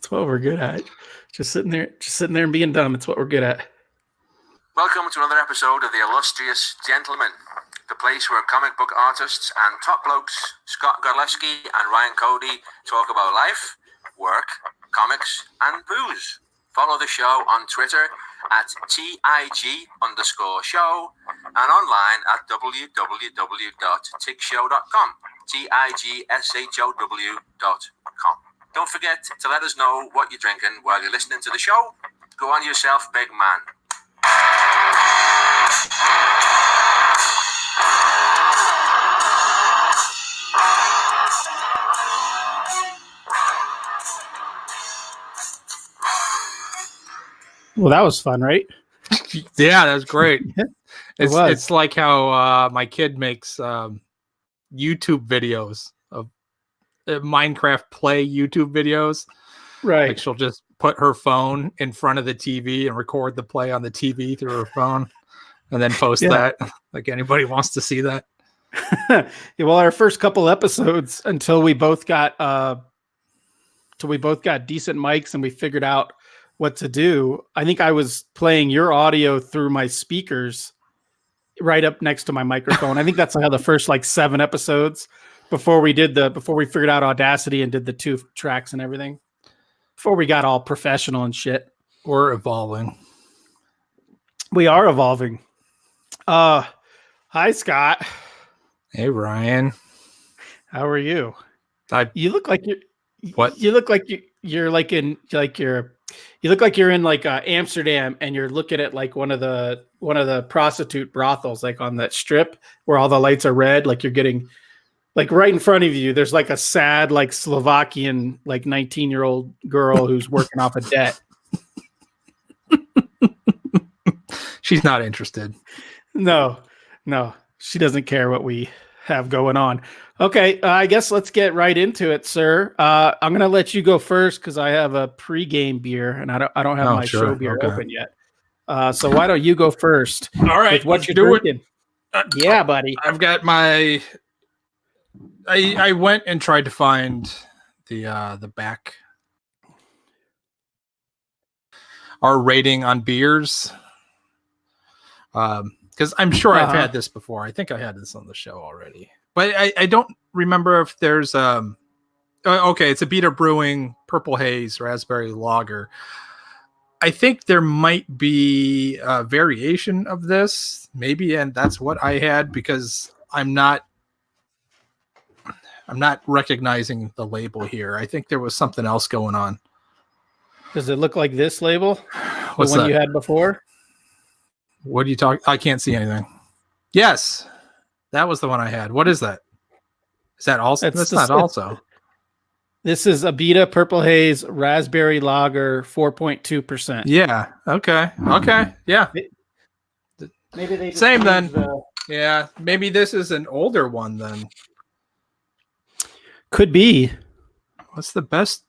It's what we're good at. Just sitting there and being dumb. It's what we're good at. Welcome to another episode of The Illustrious Gentleman, the place where comic book artists and top blokes Scott Godlewski and Ryan Cody talk about life, work, comics, and booze. Follow the show on Twitter at TIG_show and online at www.tigshow.com. TIGSHOW.com. Don't forget to let us know what you're drinking while you're listening to the show. Go on yourself, big man. Well, that was fun, right? Yeah, that's great. It's like how my kid makes YouTube videos of Minecraft play YouTube videos. Right. Like she'll just put her phone in front of the TV and record the play on the TV through her phone and then post that. Like anybody wants to see that. Yeah, well, our first couple episodes until we both got decent mics and we figured out what to do. I think I was playing your audio through my speakers right up next to my microphone. I think that's how the first 7 episodes before we figured out Audacity and did the 2 tracks and everything. Before we got all professional and shit. We're evolving. We are evolving. Hi, Scott. Hey, Ryan. How are you? You look like you're. What? You look like you're in Amsterdam and you're looking at one of the prostitute brothels on that strip where all the lights are red. Like you're getting right in front of you. There's a sad Slovakian 19-year-old girl who's working off a debt. She's not interested. No, she doesn't care what we have going on. Okay, I guess let's get right into it, sir. I'm gonna let you go first because I have a pre-game beer and I don't have my show beer open yet. So why don't you go first? All right, with what you're drinking? Yeah, buddy. I've got my. I went and tried to find the back. Our rating on beers. Because I'm sure I've had this before. I think I had this on the show already. But I don't remember if there's okay, it's a Abita Brewing Purple Haze Raspberry Lager. I think there might be a variation of this, maybe, and that's what I had because I'm not recognizing the label here. I think there was something else going on. Does it look like this label? What's the one that? You had before? What are you talking? I can't see anything. Yes, that was the one I had. What is that? Is that also? That's not also. This is Abita Purple Haze Raspberry Lager, 4.2%. Yeah. Okay. Yeah. Maybe they just same then. Yeah. Maybe this is an older one then. Could be. What's the best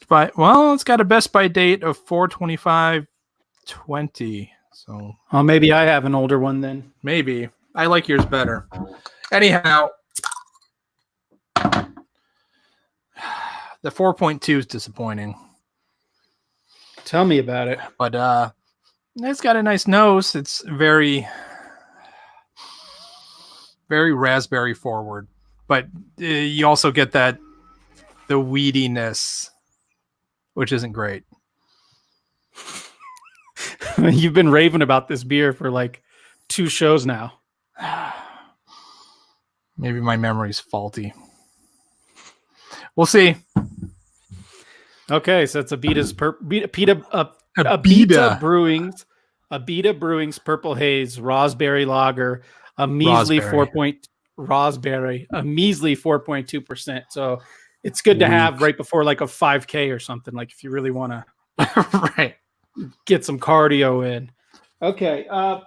by? Well, it's got a best by date of 4/25/20. So. Oh, maybe I have an older one then. Maybe. I like yours better. Anyhow, the 4.2 is disappointing. Tell me about it. But it's got a nice nose. It's very, very raspberry forward. But you also get the weediness, which isn't great. You've been raving about this beer for 2 shows now. Maybe my memory's faulty. We'll see. Okay, so it's Abita Brewing's Purple Haze Raspberry Lager, a measly 4.2%. So it's good to have right before a 5K or something. If you really want to right get some cardio in. Okay, I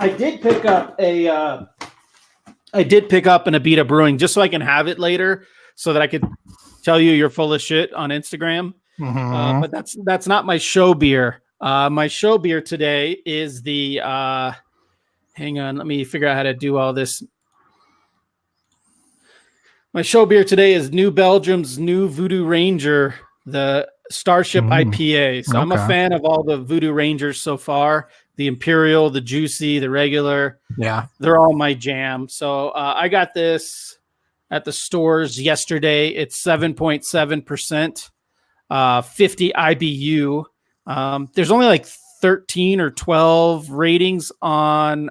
did pick up an Abita Brewing just so I can have it later, so that I could tell you you're full of shit on Instagram. Mm-hmm. But that's not my show beer. My show beer today is the. Hang on, let me figure out how to do all this. My show beer today is New Belgium's New Voodoo Ranger, the Starship IPA. So I'm a fan of all the Voodoo Rangers so far. The Imperial, the Juicy, the regular. Yeah. They're all my jam. So I got this at the stores yesterday. It's 7.7%, 50 IBU. There's only like 13 or 12 ratings on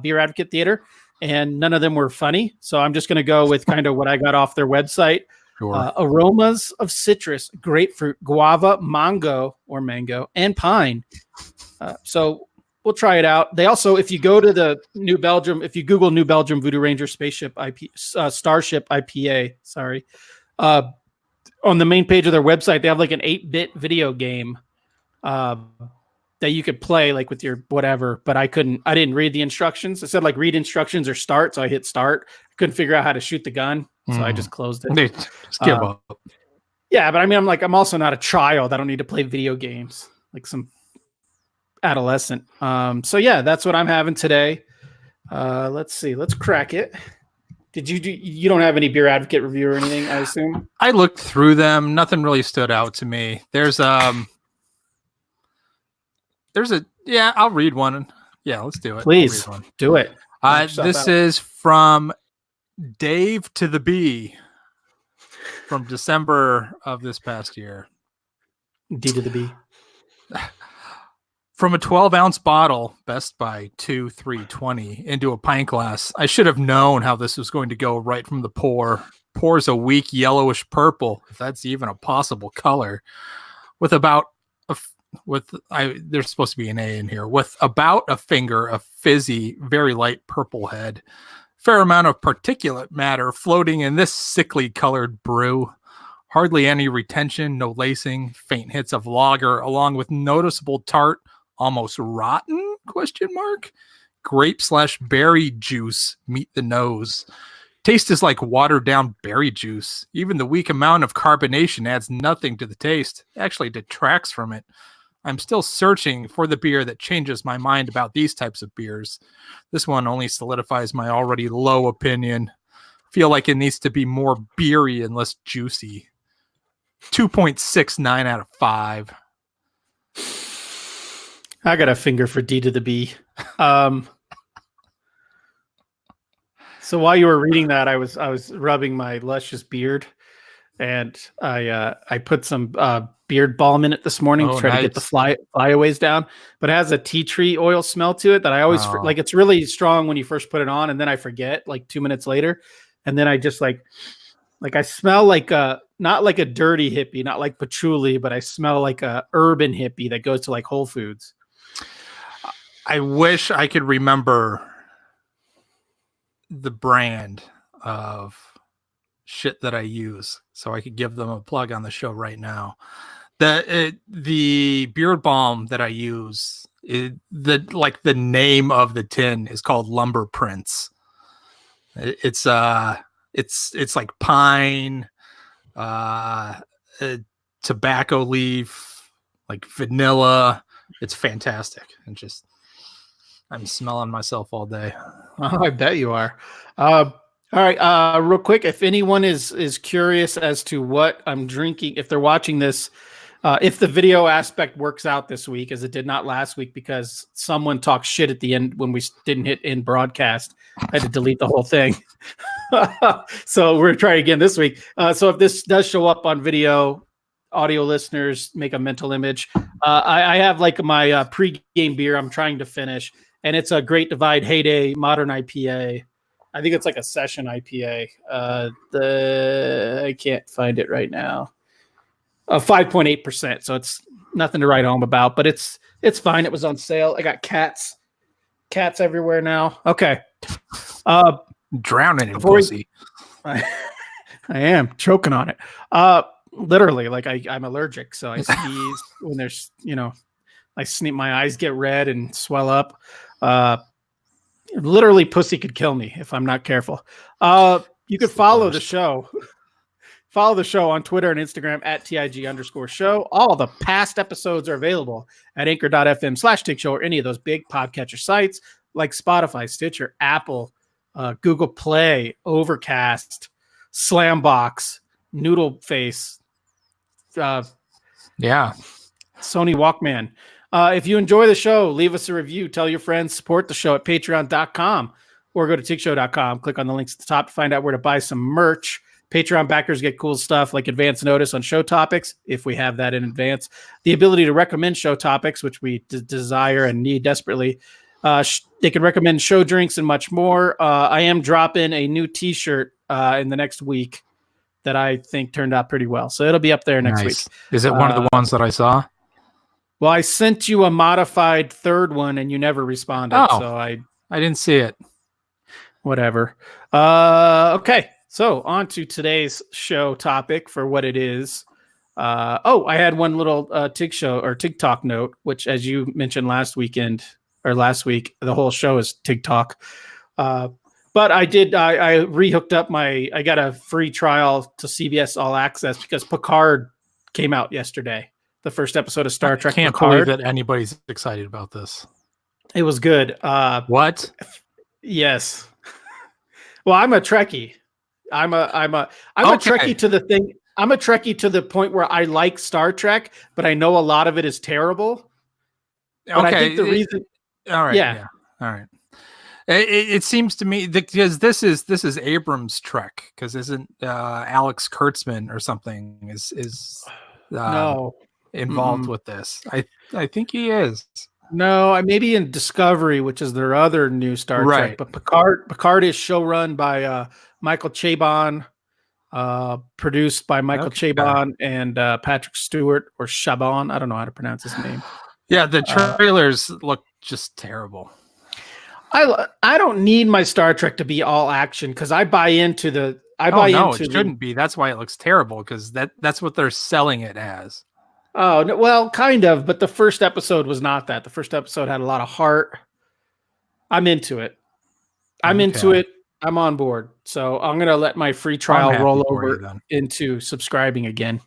Beer Advocate Theater, and none of them were funny. So I'm just going to go with kind of what I got off their website. Sure. Aromas of citrus, grapefruit, guava, mango, and pine. So we'll try it out. They also, if you go to the New Belgium, if you Google New Belgium Voodoo Ranger Starship IPA, on the main page of their website, they have like an 8-bit video game that you could play like with your whatever, but I didn't read the instructions. It said like read instructions or start. So I hit start. Couldn't figure out how to shoot the gun. So I just closed it. Just give up. Yeah. But I mean, I'm also not a child. I don't need to play video games like some adolescent. So yeah, that's what I'm having today. Let's see. Let's crack it. You don't have any Beer Advocate review or anything, I assume? I looked through them. Nothing really stood out to me. I'll read one. Yeah, let's do it. Please do it. This is from Dave to the B from December of this past year. D to the B. From a 12-ounce bottle, best by 2/3/20, into a pint glass. I should have known how this was going to go right from the pour. Pours a weak yellowish purple, if that's even a possible color, with there's supposed to be an A in here, with about a finger of fizzy, very light purple head. Fair amount of particulate matter floating in this sickly colored brew. Hardly any retention, no lacing, faint hits of lager, along with noticeable tart, almost rotten, ? Grape/berry juice meet the nose. Taste is like watered down berry juice. Even the weak amount of carbonation adds nothing to the taste, actually detracts from it. I'm still searching for the beer that changes my mind about these types of beers. This one only solidifies my already low opinion. Feel like it needs to be more beery and less juicy. 2.69 out of 5. I got a finger for D to the B. So while you were reading that, I was rubbing my luscious beard, and I put some beard balm in it this morning to try to get the flyaways down. But it has a tea tree oil smell to it that I always like. It's really strong when you first put it on, and then I forget like 2 minutes later, and then I just like I smell like not like a dirty hippie, not like patchouli, but I smell like a urban hippie that goes to like Whole Foods. I wish I could remember the brand of shit that I use so I could give them a plug on the show right now. The beard balm that I use, the name of the tin is called Lumber Prince. It's like pine, tobacco leaf, like vanilla. It's fantastic. And just I'm smelling myself all day. Oh, I bet you are. All right. Real quick, if anyone is curious as to what I'm drinking, if they're watching this, if the video aspect works out this week, as it did not last week because someone talked shit at the end when we didn't hit in broadcast, I had to delete the whole thing. So we're trying again this week. So if this does show up on video, audio listeners make a mental image. I have like my pre-game beer I'm trying to finish, and it's a Great Divide Heyday Modern IPA. I think it's like a session IPA. I can't find it right now. 5.8%. So it's nothing to write home about, but it's fine. It was on sale. I got cats everywhere now. Okay. Drowning in pussy. I am choking on it. Literally, like I'm allergic, so I sneeze when there's, I sneeze. My eyes get red and swell up. Literally, pussy could kill me if I'm not careful. You could follow the show. Follow the show on Twitter and Instagram at TIG_show. All the past episodes are available at anchor.fm/TIG Show or any of those big podcatcher sites like Spotify, Stitcher, Apple, Google Play, Overcast, Slam Box, Noodle Face, Yeah. Sony Walkman. If you enjoy the show, leave us a review, tell your friends, support the show at patreon.com or go to tigshow.com. Click on the links at the top to find out where to buy some merch. Patreon backers get cool stuff like advance notice on show topics, if we have that in advance. The ability to recommend show topics, which we desire and need desperately. They can recommend show drinks and much more. I am dropping a new t-shirt in the next week that I think turned out pretty well. So it'll be up there next week. Is it one of the ones that I saw? Well, I sent you a modified third one and you never responded. Oh, so I didn't see it. Whatever. Okay. So on to today's show topic for what it is. I had one little TIG show or TikTok note, which, as you mentioned last week, the whole show is TikTok. But I re-hooked up I got a free trial to CBS All Access because Picard came out yesterday. The first episode of Star Trek. I can't Picard. believe that anybody's excited about this. It was good. What? Yes. Well, I'm a Trekkie. I'm a Trekkie to the thing. I'm a Trekkie to the point where I like Star Trek, but I know a lot of it is terrible. But I think the reason. All right. Yeah. All right. It seems to me because this is Abrams' Trek, because isn't Alex Kurtzman or something is no involved with this? I think he is. No, maybe in Discovery, which is their other new Star Trek. But Picard is showrun by Michael Chabon, produced by Michael Chabon and Patrick Stewart or Chabon. I don't know how to pronounce his name. Yeah, the trailers look just terrible. I don't need my Star Trek to be all action because I buy into the. It shouldn't be. That's why it looks terrible, because that's what they're selling it as. Oh, no, well, kind of, but the first episode was not that. The first episode had a lot of heart. I'm into it. Into it. I'm on board. So I'm going to let my free trial roll over into subscribing again.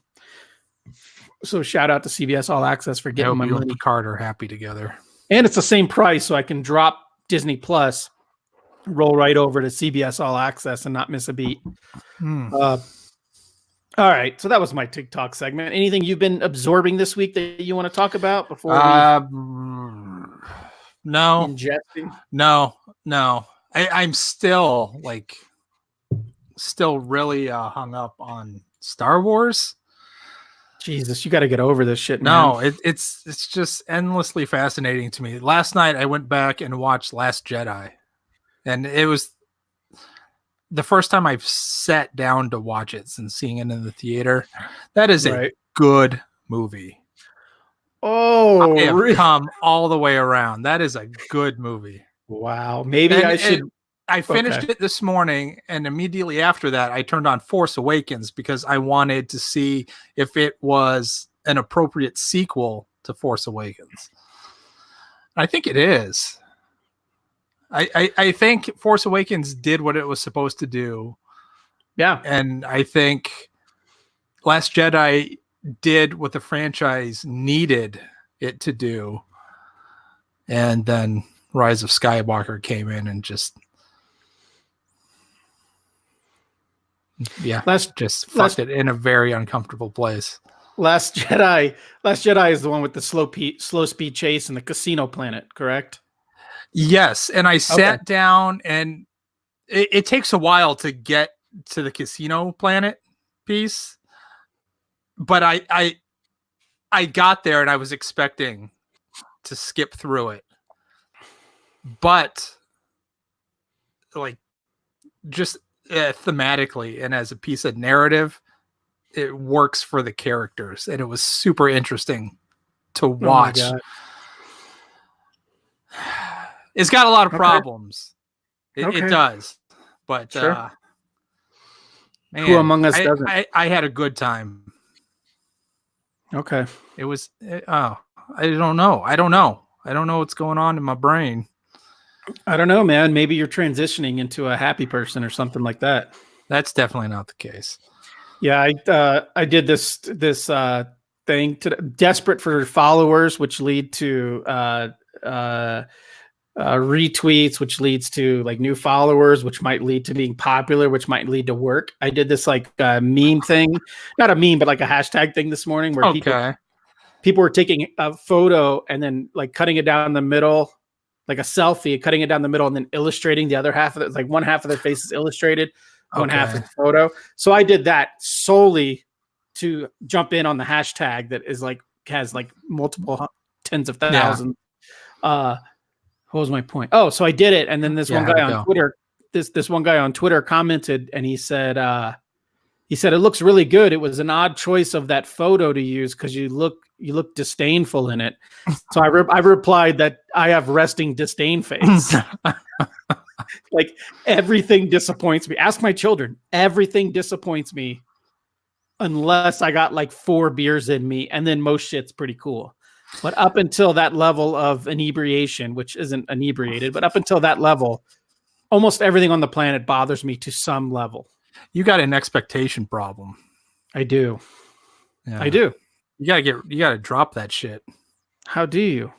So shout out to CBS All Access for getting my money. Picard are happy together. And it's the same price, so I can drop Disney Plus, roll right over to CBS All Access and not miss a beat. All right, so that was my TikTok segment. Anything you've been absorbing this week that you want to talk about before no ingesting? No. I'm still really hung up on Star Wars. Jesus, you got to get over this shit, man. No, it's just endlessly fascinating to me. Last night I went back and watched Last Jedi, and it was the first time I've sat down to watch it since seeing it in the theater. That is a good movie. Oh, I have come all the way around. That is a good movie. Wow. Maybe I should. I finished it this morning, and immediately after that, I turned on Force Awakens because I wanted to see if it was an appropriate sequel to Force Awakens. I think it is. I think Force Awakens did what it was supposed to do. Yeah. And I think Last Jedi did what the franchise needed it to do. And then Rise of Skywalker came in and just fucked it in a very uncomfortable place. Last Jedi is the one with the slow speed chase in the casino planet, correct? Yes, and I sat down, and it takes a while to get to the casino planet piece, but I got there and I was expecting to skip through it, but just thematically and as a piece of narrative, it works for the characters, and it was super interesting to watch. Oh my God. It's got a lot of problems. It does, but sure. Man, who among us doesn't? I had a good time. Okay. It was. I don't know. I don't know what's going on in my brain. I don't know, man. Maybe you're transitioning into a happy person or something like that. That's definitely not the case. Yeah, I did this thing desperate for followers, which lead to retweets, which leads to like new followers, which might lead to being popular, which might lead to work. I did this like meme thing, not a meme, but like a hashtag thing this morning where people were taking a photo and then like cutting it down the middle, like a selfie, cutting it down the middle and then illustrating the other half of it. Like one half of their face is illustrated, one half is photo. So I did that solely to jump in on the hashtag that is like, has like multiple tens of thousands. What was my point? Oh, so I did it. And then this one guy on Twitter, this one guy on Twitter commented and he said, it looks really good. It was an odd choice of that photo to use because you look disdainful in it. So I replied that I have resting disdain face. Like everything disappoints me. Ask my children. Everything disappoints me unless I got like 4 beers in me, and then most shit's pretty cool. But up until that level of inebriation, which isn't inebriated, but up until that level, almost everything on the planet bothers me to some level. You got an expectation problem. I do. Yeah. I do. You gotta drop that shit. How do you?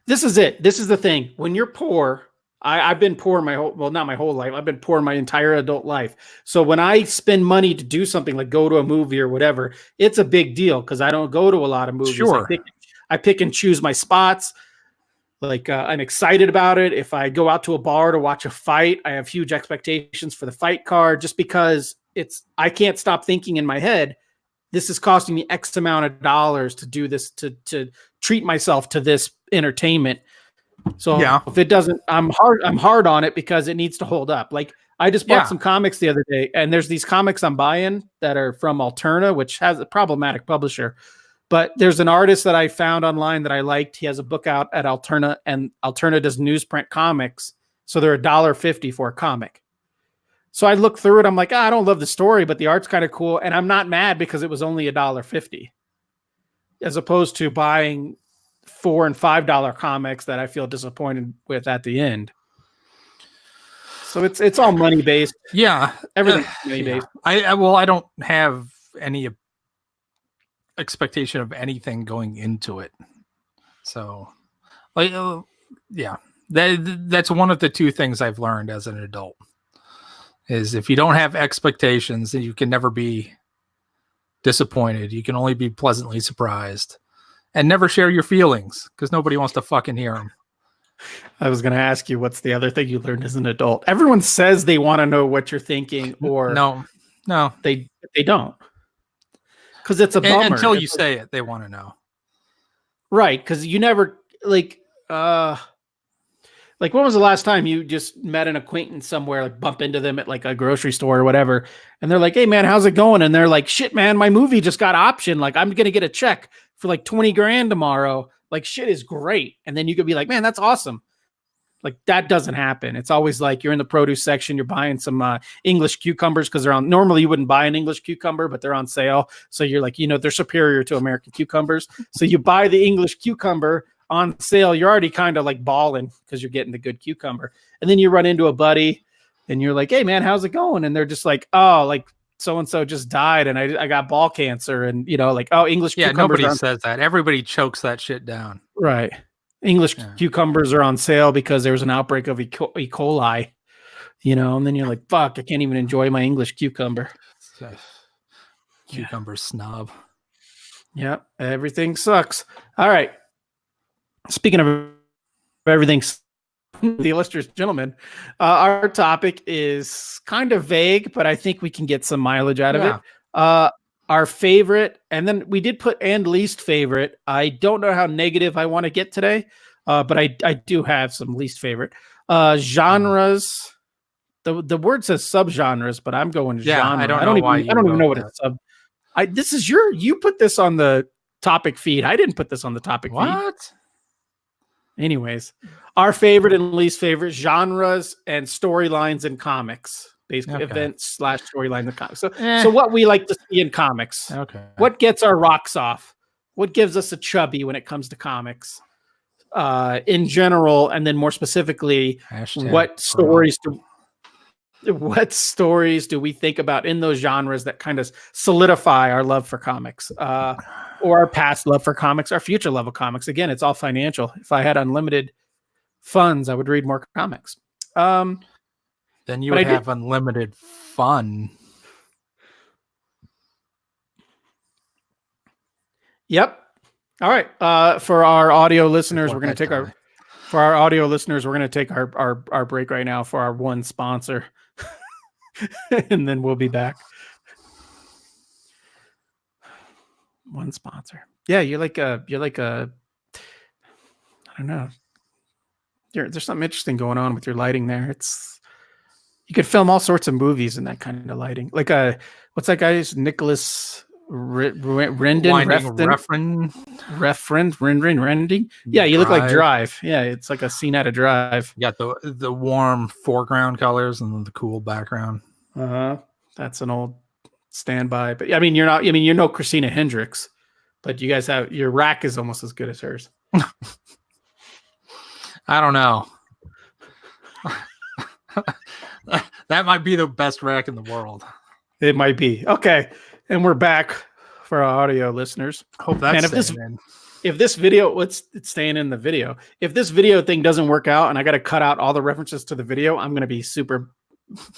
This is it. This is the thing. When you're poor, I've been poor not my whole life. I've been poor my entire adult life. So when I spend money to do something like go to a movie or whatever, it's a big deal because I don't go to a lot of movies. Sure. I pick and choose my spots. Like I'm excited about it. If I go out to a bar to watch a fight, I have huge expectations for the fight card just because I can't stop thinking in my head, this is costing me X amount of dollars to do this, to treat myself to this entertainment. So if it doesn't, I'm hard on it because it needs to hold up. Like I just bought some comics the other day, and there's these comics I'm buying that are from Alterna, which has a problematic publisher. But there's an artist that I found online that I liked. He has a book out at Alterna, and Alterna does newsprint comics. So they're $1.50 for a comic. So I look through it. I'm like, I don't love the story, but the art's kind of cool. And I'm not mad because it was only $1.50 as opposed to buying $4 and $5 comics that I feel disappointed with at the end. So it's all money based. Yeah. Everything's money based. I don't have any expectation of anything going into it. So like, that's one of the 2 things I've learned as an adult is if you don't have expectations, then you can never be disappointed. You can only be pleasantly surprised. And never share your feelings because nobody wants to fucking hear them. I was going to ask you, what's the other thing you learned as an adult? Everyone says they want to know what you're thinking, or no, they don't. Because it's a bummer. Until you say it, they want to know. Right, because you never, like when was the last time you just met an acquaintance somewhere, like bump into them at like a grocery store or whatever, and they're like, hey man, how's it going? And they're like, shit man, my movie just got optioned. Like I'm going to get a check for like 20 grand tomorrow. Like shit is great. And then you could be like, man, that's awesome. Like that doesn't happen. It's always like you're in the produce section, you're buying some English cucumbers because they're on. Normally you wouldn't buy an English cucumber, but they're on sale. So you're like, they're superior to American cucumbers. So you buy the English cucumber on sale. You're already kind of like balling because you're getting the good cucumber. And then you run into a buddy and you're like, hey man, how's it going? And they're just like, oh, like so-and-so just died and I got ball cancer. And like, oh, English cucumbers. Nobody says that. Everybody chokes that shit down. Right. English cucumbers are on sale because there was an outbreak of E. coli, and then you're like, fuck, I can't even enjoy my English cucumber. Cucumber snob. Yep. Everything sucks. All right. Speaking of everything, the illustrious gentleman, our topic is kind of vague, but I think we can get some mileage out of it. Our favorite, and then we did put and least favorite. I don't know how negative I want to get today, but I do have some least favorite genres. The word says subgenres, but I'm going genre. I don't even know what it's sub. This is you put this on the topic feed. I didn't put this on the topic feed. What? Anyways, our favorite and least favorite genres and storylines in comics. Basically, events / storylines in comics. So what we like to see in comics. Okay. What gets our rocks off? What gives us a chubby when it comes to comics? In general, and then more specifically, what stories do we think about in those genres that kind of solidify our love for comics, or our past love for comics, our future love of comics? Again, it's all financial. If I had unlimited funds, I would read more comics. Then you but would I have did- unlimited fun. Yep. All right. For our audio listeners, Before we're going to I take our die. for our audio listeners, we're going to take our break right now for our one sponsor, and then we'll be back. One sponsor. Yeah, you're like a I don't know. There's something interesting going on with your lighting there. You could film all sorts of movies in that kind of lighting. Like what's that guy's Nicholas Rendon? Rending. Yeah, you look like Drive. Yeah, it's like a scene out of Drive. You got the warm foreground colors and then the cool background. That's an old standby. But I mean, you're no Christina Hendricks, but you guys have your rack is almost as good as hers. I don't know. That might be the best rack in the world. It might be. Okay. And we're back for our audio listeners. Hope that's if this video, it's staying in the video. If this video thing doesn't work out and I got to cut out all the references to the video, I'm going to be super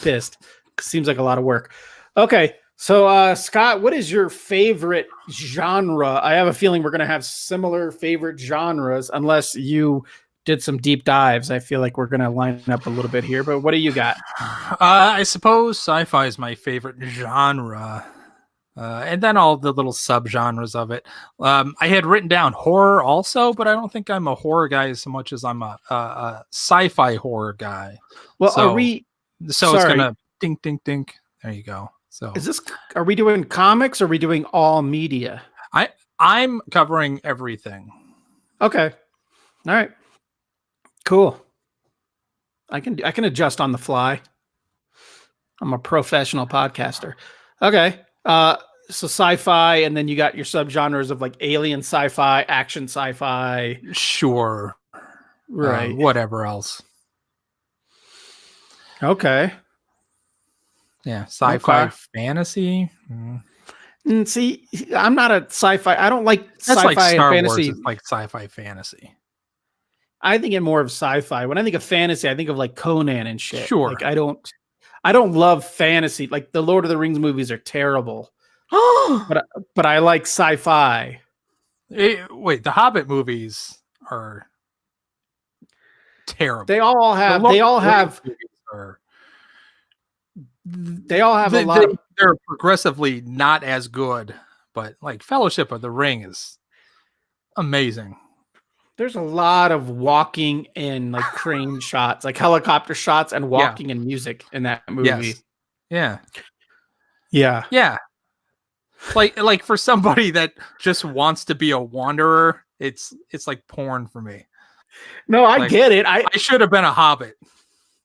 pissed. Seems like a lot of work. Okay. So, Scott, what is your favorite genre? I have a feeling we're going to have similar favorite genres unless you did some deep dives. I feel like we're going to line up a little bit here, but what do you got? I suppose sci-fi is my favorite genre. And then all the little subgenres of it. I had written down horror also, but I don't think I'm a horror guy as much as I'm a sci-fi horror guy. Well, so it's going to dink, dink, dink. There you go. So are we doing comics or are we doing all media? I'm covering everything. Okay. All right. Cool. I can adjust on the fly. I'm a professional podcaster. Okay. So sci-fi, and then you got your subgenres of like alien sci-fi, action sci-fi. Sure. Right. Whatever else. Okay. Yeah. Sci-fi fantasy. See, I'm not a sci-fi. I don't like That's sci-fi like Star and fantasy. Wars is like sci-fi fantasy. I think more of sci-fi. When I think of fantasy, I think of like Conan and shit. Sure. Like I don't love fantasy. Like the Lord of the Rings movies are terrible. but I like sci-fi. Wait, the Hobbit movies are terrible. They all have a lot. They're progressively not as good, but like Fellowship of the Ring is amazing. There's a lot of walking and like crane shots, like helicopter shots and walking and music in that movie. Yes. Yeah. Yeah. Like for somebody that just wants to be a wanderer, it's like porn for me. No, I get it. I should have been a hobbit.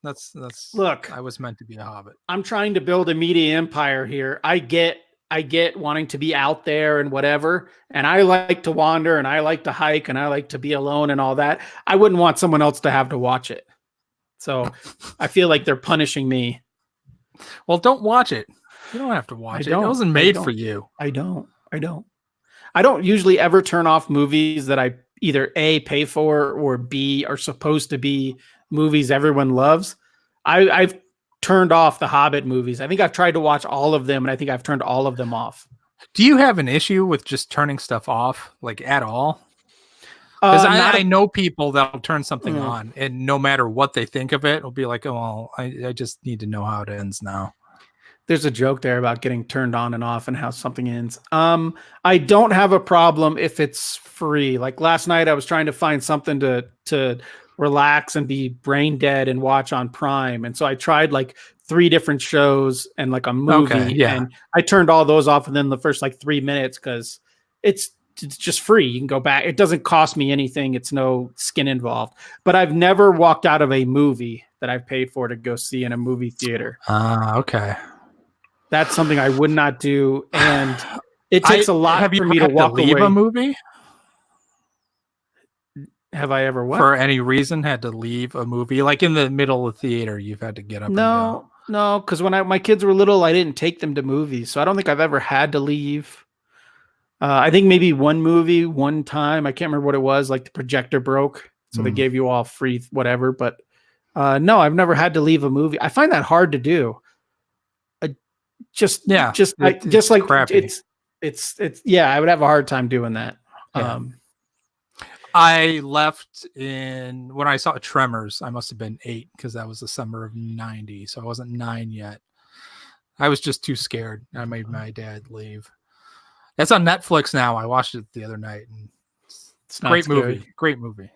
That's look. I was meant to be a hobbit. I'm trying to build a media empire here. I get wanting to be out there and whatever, and I like to wander and I like to hike and I like to be alone and all that. I wouldn't want someone else to have to watch it. So I feel like they're punishing me. Well, don't watch it. You don't have to watch it. It wasn't made for you. I don't usually ever turn off movies that I either A, pay for, or B, are supposed to be movies everyone loves. I've turned off the Hobbit movies. I think I've tried to watch all of them, and I think I've turned all of them off. Do you have an issue with just turning stuff off, like at all? Because I know people that'll turn something on, and no matter what they think of it, it'll be like, oh, well, I just need to know how it ends now. There's a joke there about getting turned on and off and how something ends. I don't have a problem if it's free. Like last night, I was trying to find something to relax and be brain dead and watch on Prime. And so I tried like 3 different shows and like a movie, and I turned all those off within the first like 3 minutes because it's just free. You can go back. It doesn't cost me anything. It's no skin involved. But I've never walked out of a movie that I've paid for to go see in a movie theater. Okay. That's something I would not do, and it takes a lot for me to walk away. Leave a movie? Have I ever what? For any reason had to leave a movie? Like in the middle of the theater, you've had to get up and go? No, because when my kids were little, I didn't take them to movies, so I don't think I've ever had to leave. I think maybe one movie, one time, I can't remember what it was, like the projector broke, so they gave you all free whatever. But no, I've never had to leave a movie. I find that hard to do. Just like crappy. It's yeah, I would have a hard time doing that. Yeah. I left when I saw Tremors. I must have been 8 because that was the summer of '90, so I wasn't 9 yet. I was just too scared. I made my dad leave. That's on Netflix now. I watched it the other night, and it's a great movie. Great movie.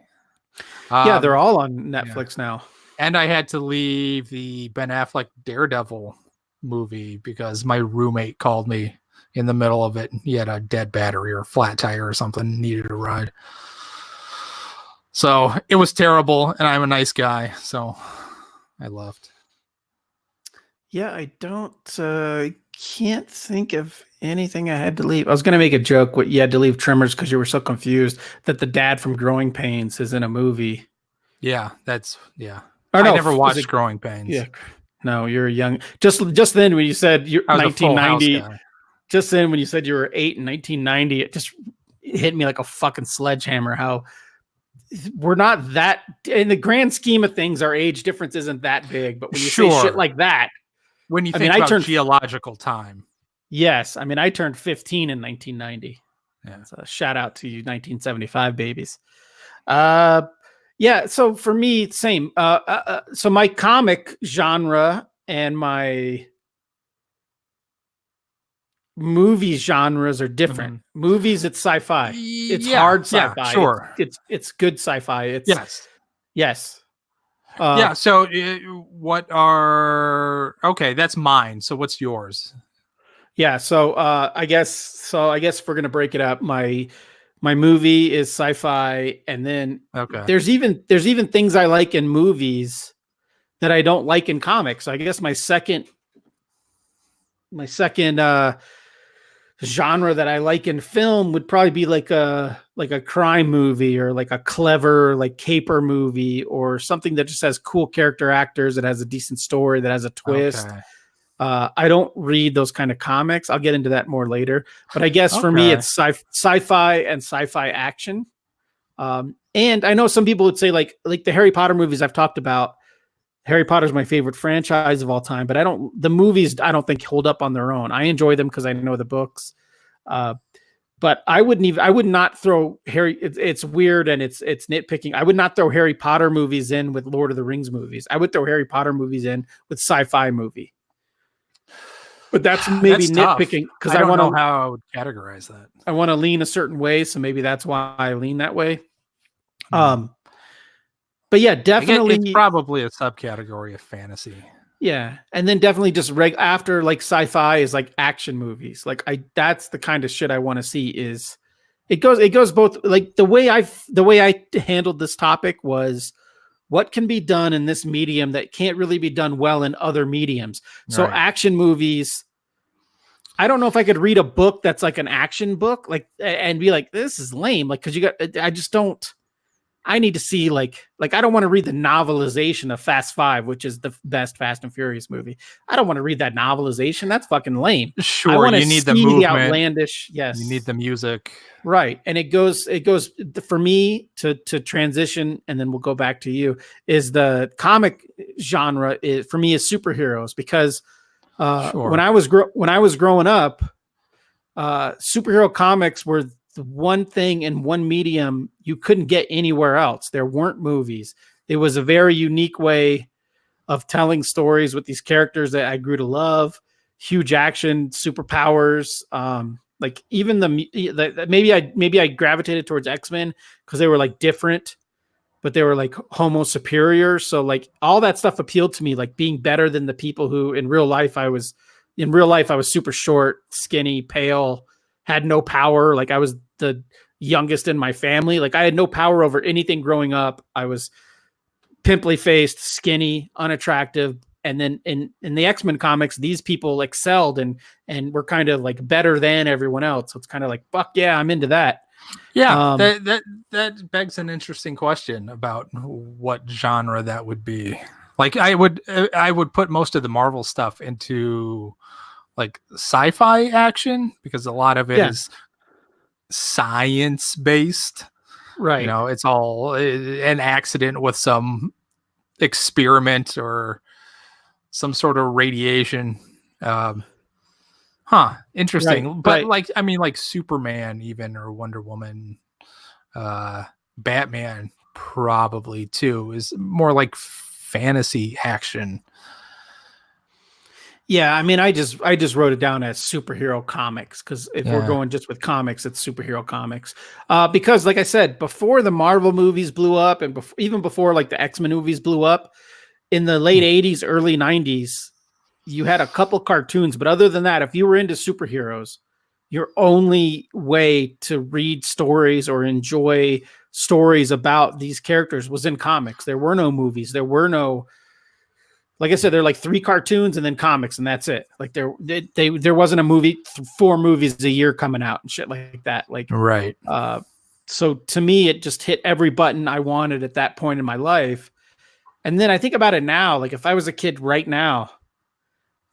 Yeah, they're all on Netflix now. And I had to leave the Ben Affleck Daredevil movie because my roommate called me in the middle of it. He had a dead battery or a flat tire or something, needed a ride. So it was terrible, and I'm a nice guy, so I left. Yeah, I can't think of anything I had to leave. I was going to make a joke what you had to leave Tremors because you were so confused that the dad from Growing Pains is in a movie. Yeah, that's Or no, I never watched Growing Pains. Yeah, no, you're young. Just then when you said you're 1990, just then when you said you were 8 in 1990, it just hit me like a fucking sledgehammer. How we're not that in the grand scheme of things, our age difference isn't that big. But when you say shit like that, when you think about geological time, yes, I mean I turned 15 in 1990. Yeah, so shout out to you, 1975 babies. Yeah, so for me, same. So my comic genre and my movie genres are different. Movies, it's sci-fi. It's hard sci-fi. Yeah, sure. It's good sci-fi. It's yes. So what are that's mine. So what's yours? Yeah. So I guess we're gonna break it up. My movie is sci-fi, and then there's even things I like in movies that I don't like in comics. So I guess my second genre that I like in film would probably be like a crime movie or like a clever like caper movie or something that just has cool character actors, that has a decent story, that has a twist. I don't read those kind of comics. I'll get into that more later, but I guess for me it's sci-fi and sci-fi action. And I know some people would say like the Harry Potter movies I've talked about. Harry Potter is my favorite franchise of all time, but the movies I don't think hold up on their own. I enjoy them because I know the books. But I would not throw Harry. It's weird and it's nitpicking. I would not throw Harry Potter movies in with Lord of the Rings movies. I would throw Harry Potter movies in with sci-fi movie. But that's maybe nitpicking because I want to know how I would categorize that. I want to lean a certain way, so maybe that's why I lean that way. But yeah, definitely it's probably a subcategory of fantasy. Yeah, and then definitely just after like sci-fi is like action movies. Like that's the kind of shit I want to see. Is it goes both. Like the way I handled this topic was what can be done in this medium that can't really be done well in other mediums. So action movies, I don't know if I could read a book that's like an action book, like, and be like, this is lame. Like, cause I need to see like I don't want to read the novelization of Fast 5, which is the best Fast and Furious movie. I don't want to read that novelization. That's fucking lame. Sure, you need the movement, the outlandish. Yes, you need the music. Right, and it goes for me to transition, and then we'll go back to you. Is the comic genre for me is superheroes because when I was growing up, superhero comics were the one thing in one medium you couldn't get anywhere else. There weren't movies. It was a very unique way of telling stories with these characters that I grew to love. Huge action, superpowers. Like even maybe I gravitated towards X-Men because they were like different, but they were like homo superior. So like all that stuff appealed to me, like being better than the people who in real life I was super short, skinny, pale, had no power. Like I was the youngest in my family. Like I had no power over anything growing up. I was pimply faced, skinny, unattractive. And then in the X-Men comics, these people excelled and were kind of like better than everyone else. So it's kind of like, fuck yeah, I'm into that. Yeah, that begs an interesting question about what genre that would be. Like I would put most of the Marvel stuff into like sci-fi action because a lot of it is science based. Right. It's all an accident with some experiment or some sort of radiation. Interesting. Right, But right. like Superman even, or Wonder Woman, Batman probably too, is more like fantasy action. Yeah, I mean, I just wrote it down as superhero comics because if we're Yeah. going just with comics, it's superhero comics. Because, like I said, before the Marvel movies blew up, and even before like the X-Men movies blew up in the late '80s, early '90s, you had a couple cartoons, but other than that, if you were into superheroes, your only way to read stories or enjoy stories about these characters was in comics. There were no movies. There were no, like I said, they're like 3 cartoons and then comics, and that's it. Like there wasn't a movie, 4 movies a year coming out and shit like that. Like, Right. so to me, it just hit every button I wanted at that point in my life. And then I think about it now, like if I was a kid right now,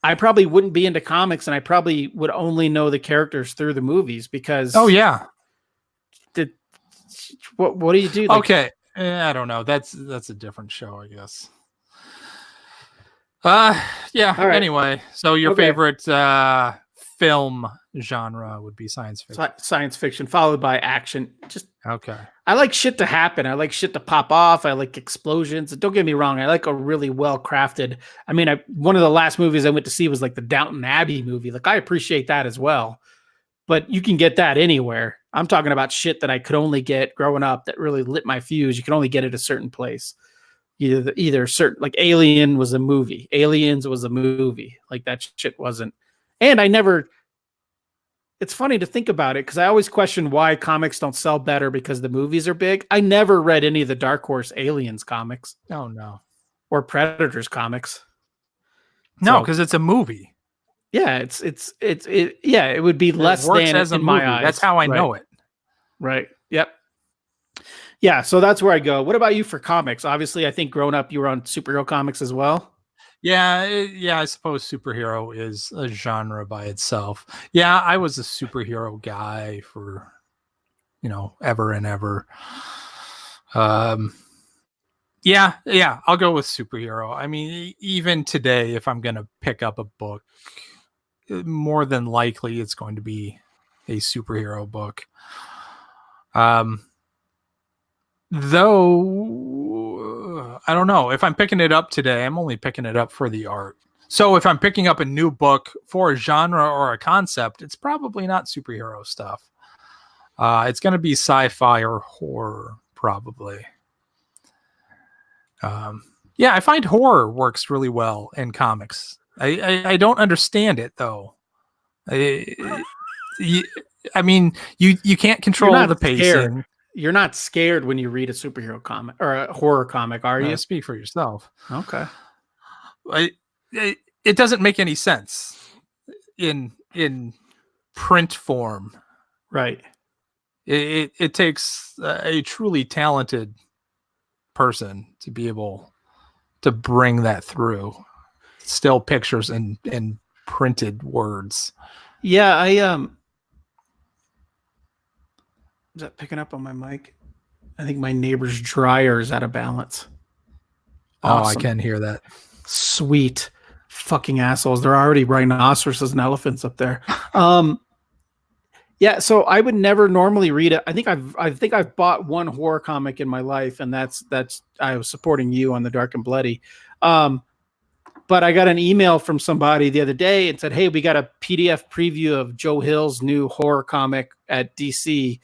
I probably wouldn't be into comics, and I probably would only know the characters through the movies because. Oh yeah. What do you do? Like, Okay. I don't know. That's a different show, I guess. Yeah. All right. Anyway, so your Okay. favorite film genre would be science fiction. Science fiction followed by action. Just Okay. I like shit to happen. I like shit to pop off. I like explosions. Don't get me wrong. I like a really well crafted. I mean, one of the last movies I went to see was like the Downton Abbey movie. Like I appreciate that as well, but you can get that anywhere. I'm talking about shit that I could only get growing up that really lit my fuse. You can only get it a certain place. Either certain, like Alien was a movie. Aliens was a movie. Like that shit wasn't. And I never. It's funny to think about it because I always question why comics don't sell better because the movies are big. I never read any of the Dark Horse Aliens comics. Oh no. Or Predators comics. No, So, because it's a movie. yeah, it would be less It works than as a in my movie. eyes. That's how I Right. know it. Right. Yep. Yeah, so that's where I go. What about you for comics? Obviously, I think growing up you were on superhero comics as well. Yeah, I suppose superhero is a genre by itself. Yeah, I was a superhero guy for, ever and ever. Yeah, I'll go with superhero. I mean, even today, if I'm going to pick up a book, more than likely it's going to be a superhero book. Though, I don't know. If I'm picking it up today, I'm only picking it up for the art. So if I'm picking up a new book for a genre or a concept, it's probably not superhero stuff. It's going to be sci-fi or horror, probably. Yeah, I find horror works really well in comics. I don't understand it, though. I mean, you can't control the pacing. Scared. You're not scared when you read a superhero comic or a horror comic, are you? Speak for yourself. Okay. It doesn't make any sense in print form. Right. It takes a truly talented person to be able to bring that through. Still pictures and printed words. Yeah, is that picking up on my mic? I think my neighbor's dryer is out of balance. Awesome. Oh, I can hear that. Sweet fucking assholes. They're already rhinoceroses and elephants up there. Yeah, so I would never normally read it. I think I've bought one horror comic in my life, and that's I was supporting you on the Dark and Bloody. But I got an email from somebody the other day and said, "Hey, we got a PDF preview of Joe Hill's new horror comic at DC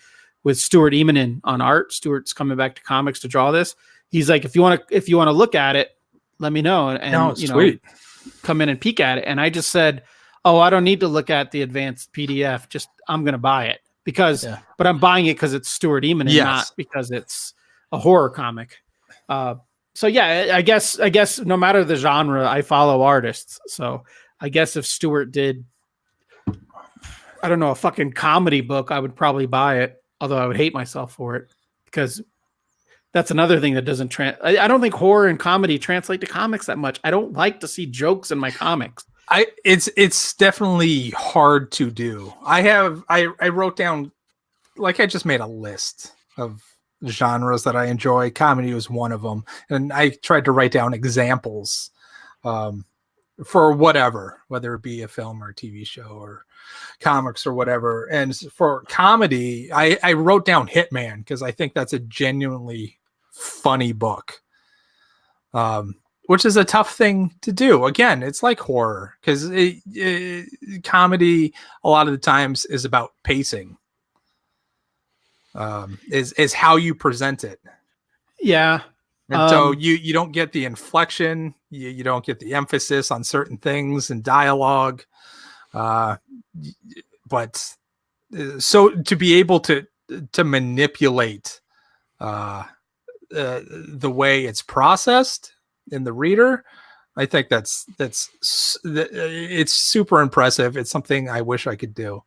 with Stuart Emanin on art. Stuart's coming back to comics to draw this. He's like, if you want to look at it, let me know and sweet. Come in and peek at it." And I just said, "Oh, I don't need to look at the advanced PDF. Just I'm going to buy it but I'm buying it because it's Stuart Emanin, not because it's a horror comic." So yeah, I guess no matter the genre, I follow artists. So I guess if Stuart did, I don't know, a fucking comedy book, I would probably buy it. Although I would hate myself for it because that's another thing that doesn't I don't think horror and comedy translate to comics that much. I don't like to see jokes in my comics. It's definitely hard to do. I wrote down, like, I just made a list of genres that I enjoy. Comedy was one of them, and I tried to write down examples for whatever, whether it be a film or a TV show or comics or whatever. And for comedy, I wrote down Hitman because I think that's a genuinely funny book, which is a tough thing to do. Again, it's like horror because comedy a lot of the times is about pacing, is how you present it. Yeah. And so you don't get the inflection, you don't get the emphasis on certain things and dialogue. But so to be able to manipulate the way it's processed in the reader, I think that's it's super impressive. It's something I wish I could do.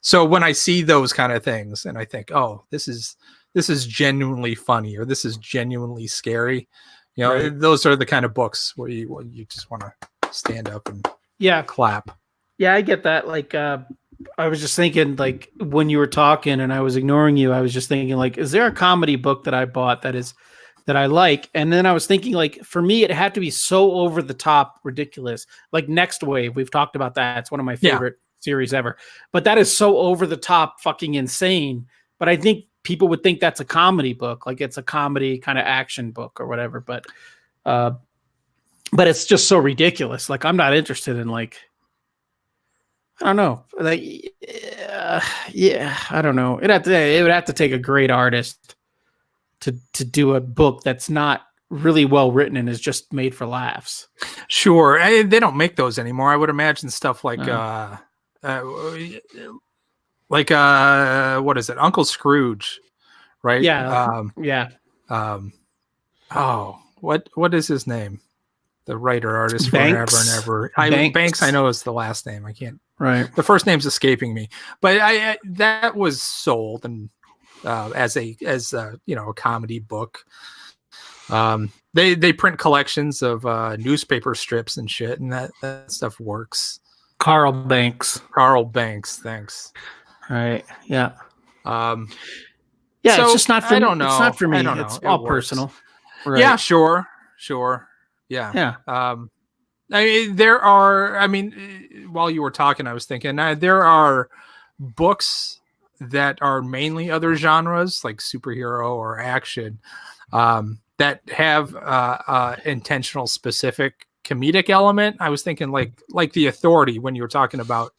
So when I see those kind of things and I think, oh, this is genuinely funny, or this is genuinely scary, right. Those are the kind of books where you just want to stand up and clap. Yeah, I get that. Like, I was just thinking, like, when you were talking and I was ignoring you, I was just thinking, like, is there a comedy book that I bought that I like? And then I was thinking, like, for me, it had to be so over the top ridiculous. Like Next Wave, we've talked about that. It's one of my favorite series ever. But that is so over the top fucking insane. But I think people would think that's a comedy book, like it's a comedy kind of action book or whatever. But it's just so ridiculous. Like, I'm not interested in, like, I don't know. Like, I don't know. It would have to take a great artist to do a book that's not really well written and is just made for laughs. Sure. They don't make those anymore. I would imagine stuff like, what is it? Uncle Scrooge, right? Yeah. What is his name? The writer artist Banks. Forever and Ever. Banks, I know is the last name. I can't. Right. The first name's escaping me, but I that was sold and as a comedy book. They print collections of newspaper strips and shit, and that stuff works. Carl Banks, thanks. Right. Yeah. So it's just not for me. I don't know. It's not for me. I don't know. It's all personal. Right. Yeah, sure. Yeah. While you were talking, I was thinking there are books that are mainly other genres like superhero or action that have intentional specific comedic element. I was thinking like The Authority when you were talking about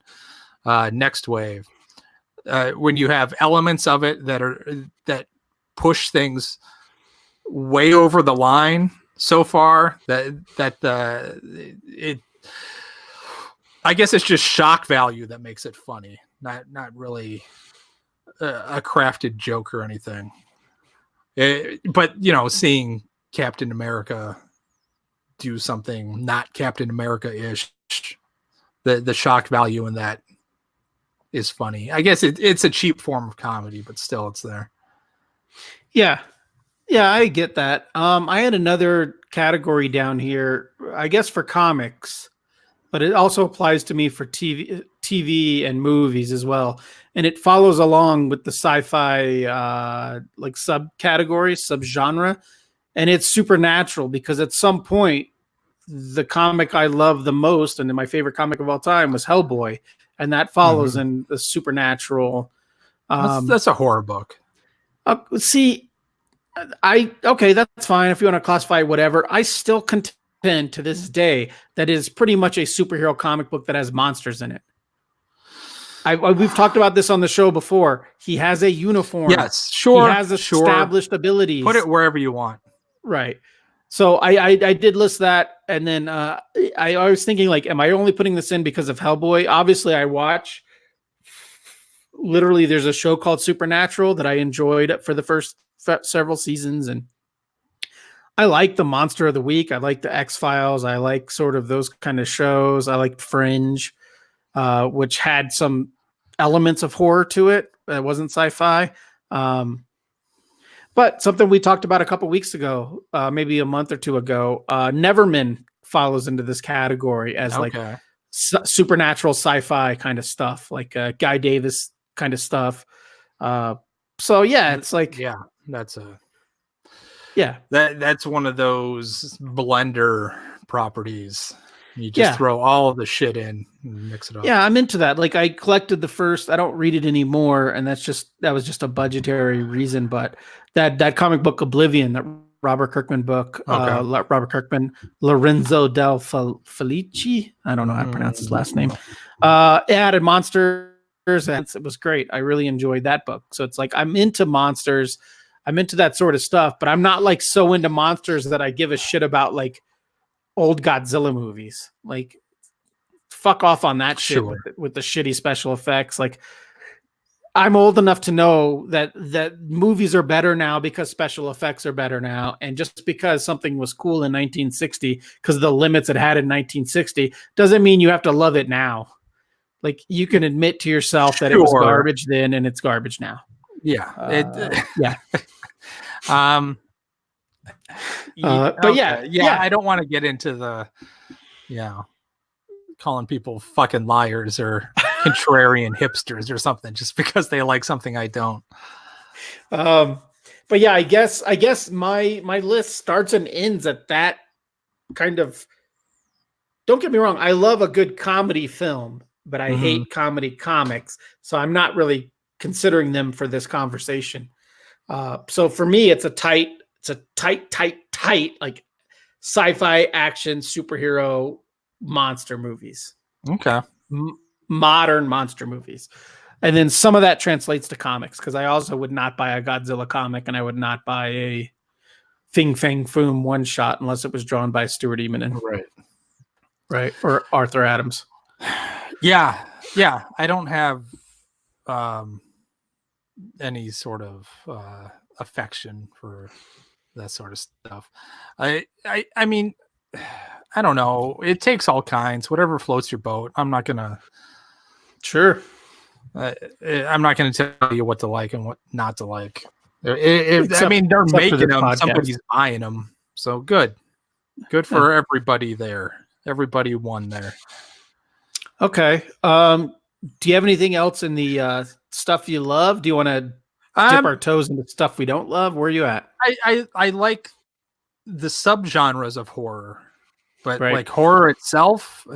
Next Wave, when you have elements of it that push things way over the line so far that I guess it's just shock value that makes it funny, not really a crafted joke or anything. But seeing Captain America do something not Captain America-ish, the shock value in that is funny. I guess it's a cheap form of comedy, but still it's there. Yeah, I get that. I had another category down here, I guess, for comics, but it also applies to me for TV and movies as well. And it follows along with the sci-fi like subgenre, and it's Supernatural, because at some point the comic I love the most and my favorite comic of all time was Hellboy, and that follows in the supernatural. That's a horror book. See, that's fine if you want to classify whatever. I still contend to this day that is pretty much a superhero comic book that has monsters in it. We've talked about this on the show before. He has a uniform. Yes, sure. He has established abilities. Put it wherever you want. Right. So I did list that, and then I was thinking, like, am I only putting this in because of Hellboy? Obviously, I watch. Literally, there's a show called Supernatural that I enjoyed for the first several seasons, and I like the Monster of the Week. I like the X-Files. I like sort of those kind of shows. I like Fringe, which had some elements of horror to it. It wasn't sci-fi. But something we talked about a couple weeks ago, maybe a month or two ago, Neverman follows into this category as like supernatural sci-fi kind of stuff, like Guy Davis kind of stuff. So yeah, it's like Yeah, that's a yeah, that's one of those blender properties. You just yeah. throw all of the shit in and mix it up. Yeah, I'm into that. Like I collected the first, I don't read it anymore, and that was just a budgetary reason. But that comic book Oblivion, that Robert Kirkman book, Okay. Robert Kirkman, Lorenzo del Felici, I don't know how to pronounce his last name. It added monsters, and it was great. I really enjoyed that book. So it's like I'm into monsters, I'm into that sort of stuff, but I'm not like so into monsters that I give a shit about like old Godzilla movies. Like fuck off on that shit Sure. with the shitty special effects. Like I'm old enough to know that movies are better now because special effects are better now, and just because something was cool in 1960 because of the limits it had in 1960 doesn't mean you have to love it now. Like you can admit to yourself that it was garbage then and it's garbage now. Yeah. Yeah. But okay. yeah, I don't want to get into the calling people fucking liars or contrarian hipsters or something just because they like something I don't. But yeah, I guess my list starts and ends at that kind of. Don't get me wrong, I love a good comedy film, but I hate comedy comics, so I'm not really considering them for this conversation. So for me, it's a tight like sci-fi action superhero monster movies. Okay. Modern monster movies. And then some of that translates to comics, because I also would not buy a Godzilla comic and I would not buy a Fing Fang Foom one shot unless it was drawn by Stuart Eminem. Right. Or Arthur Adams. Yeah. I don't have any sort of affection for that sort of stuff. I mean, I don't know. It takes all kinds. Whatever floats your boat. I'm not gonna. Sure. I'm not gonna tell you what to like and what not to like. I mean, they're making them. Podcast. Somebody's buying them. So good. Good for everybody there. Everybody won there. Okay. Do you have anything else in the stuff you love? Do you want to dip our toes into stuff we don't love? Where are you at? I like the subgenres of horror, but like horror itself,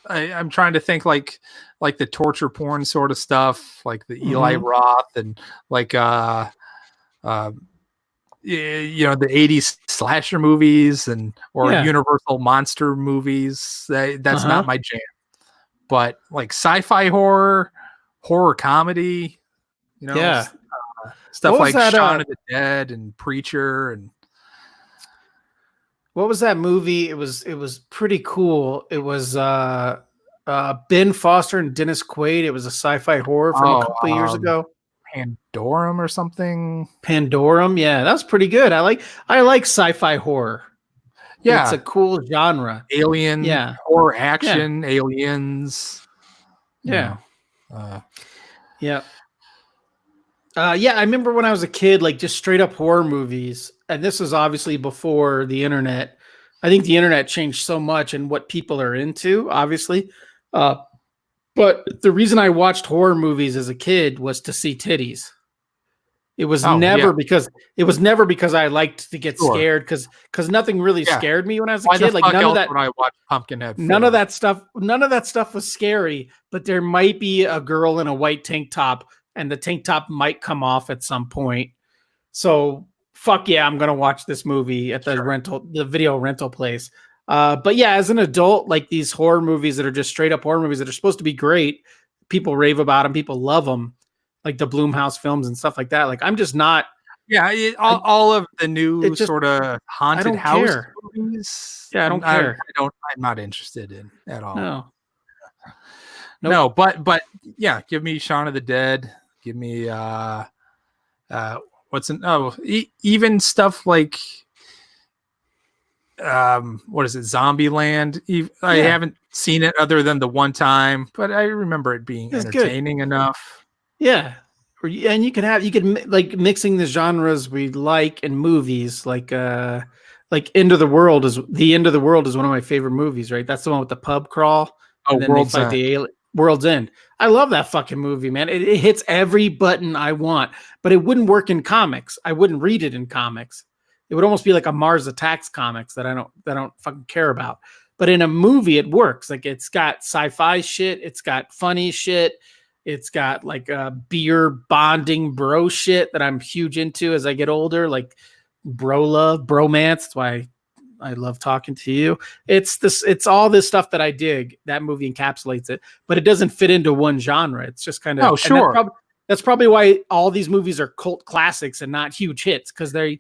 I'm trying to think like the torture porn sort of stuff, like the Eli Roth and like the 80s slasher movies or Universal monster movies. That's not my jam. But like sci-fi horror comedy, stuff like Shaun of the Dead and Preacher and. What was that movie? It was pretty cool. It was Ben Foster and Dennis Quaid. It was a sci-fi horror from a couple of years ago. Pandorum or something. Pandorum, yeah, that was pretty good. I like sci-fi horror. Yeah, it's a cool genre. Alien, horror action, aliens. Yeah, yeah. I remember when I was a kid, like just straight up horror movies. And this was obviously before the internet. I think the internet changed so much and what people are into, obviously. But the reason I watched horror movies as a kid was to see titties. It was never because I liked to get scared, because nothing really scared me when I was a kid. Like none of that. When I watched Pumpkinhead, none of that stuff was scary. But there might be a girl in a white tank top, and the tank top might come off at some point. So fuck yeah, I'm gonna watch this movie at the video rental place. But yeah, as an adult, like these horror movies that are just straight up horror movies that are supposed to be great, people rave about them, people love them, like the Blumhouse films and stuff like that. Like I'm just not. Yeah, all of the new sort of haunted house movies. Yeah, I don't care. I'm not interested in at all. No. No, but yeah, give me Shaun of the Dead. Give me even stuff like what is it, Zombieland? I haven't seen it other than the one time, but I remember it being entertaining enough. Yeah, and you can like mixing the genres we like in movies, like End of the World is one of my favorite movies, right? That's the one with the pub crawl. Oh, and then World's End. I love that fucking movie, man. It hits every button I want, but it wouldn't work in comics. I wouldn't read it in comics. It would almost be like a Mars Attacks comics that I don't fucking care about. But in a movie, it works. Like it's got sci-fi shit. It's got funny shit. It's got like beer bonding bro shit that I'm huge into as I get older, like bro love, bromance. That's why I love talking to you. It's all this stuff that I dig. That movie encapsulates it, but it doesn't fit into one genre. It's just kind of, oh, sure. That's probably why all these movies are cult classics and not huge hits. Cause they're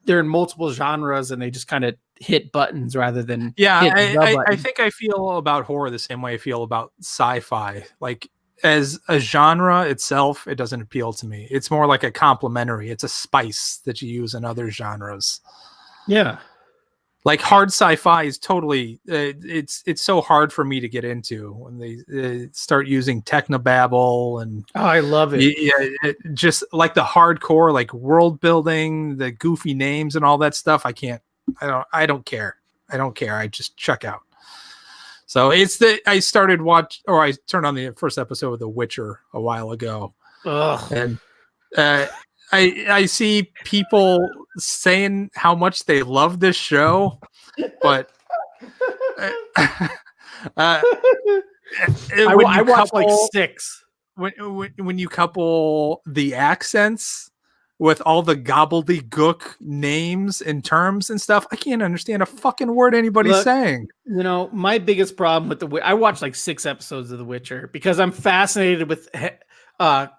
in multiple genres and they just kind of hit buttons rather than, I think I feel about horror the same way I feel about sci-fi. Like as a genre itself, it doesn't appeal to me. It's more like a complementary. It's a spice that you use in other genres. Yeah. Like hard sci-fi is totally it's so hard for me to get into when they start using technobabble and I love it. Just like the hardcore, like world building, the goofy names and all that stuff. I don't care. I just check out. So I turned on the first episode of The Witcher a while ago. Ugh. And I see people saying how much they love this show, but I watched like 6. When you couple the accents with all the gobbledygook names and terms and stuff, I can't understand a fucking word anybody's saying. You know, my biggest problem with I watched like 6 episodes of The Witcher because I'm fascinated with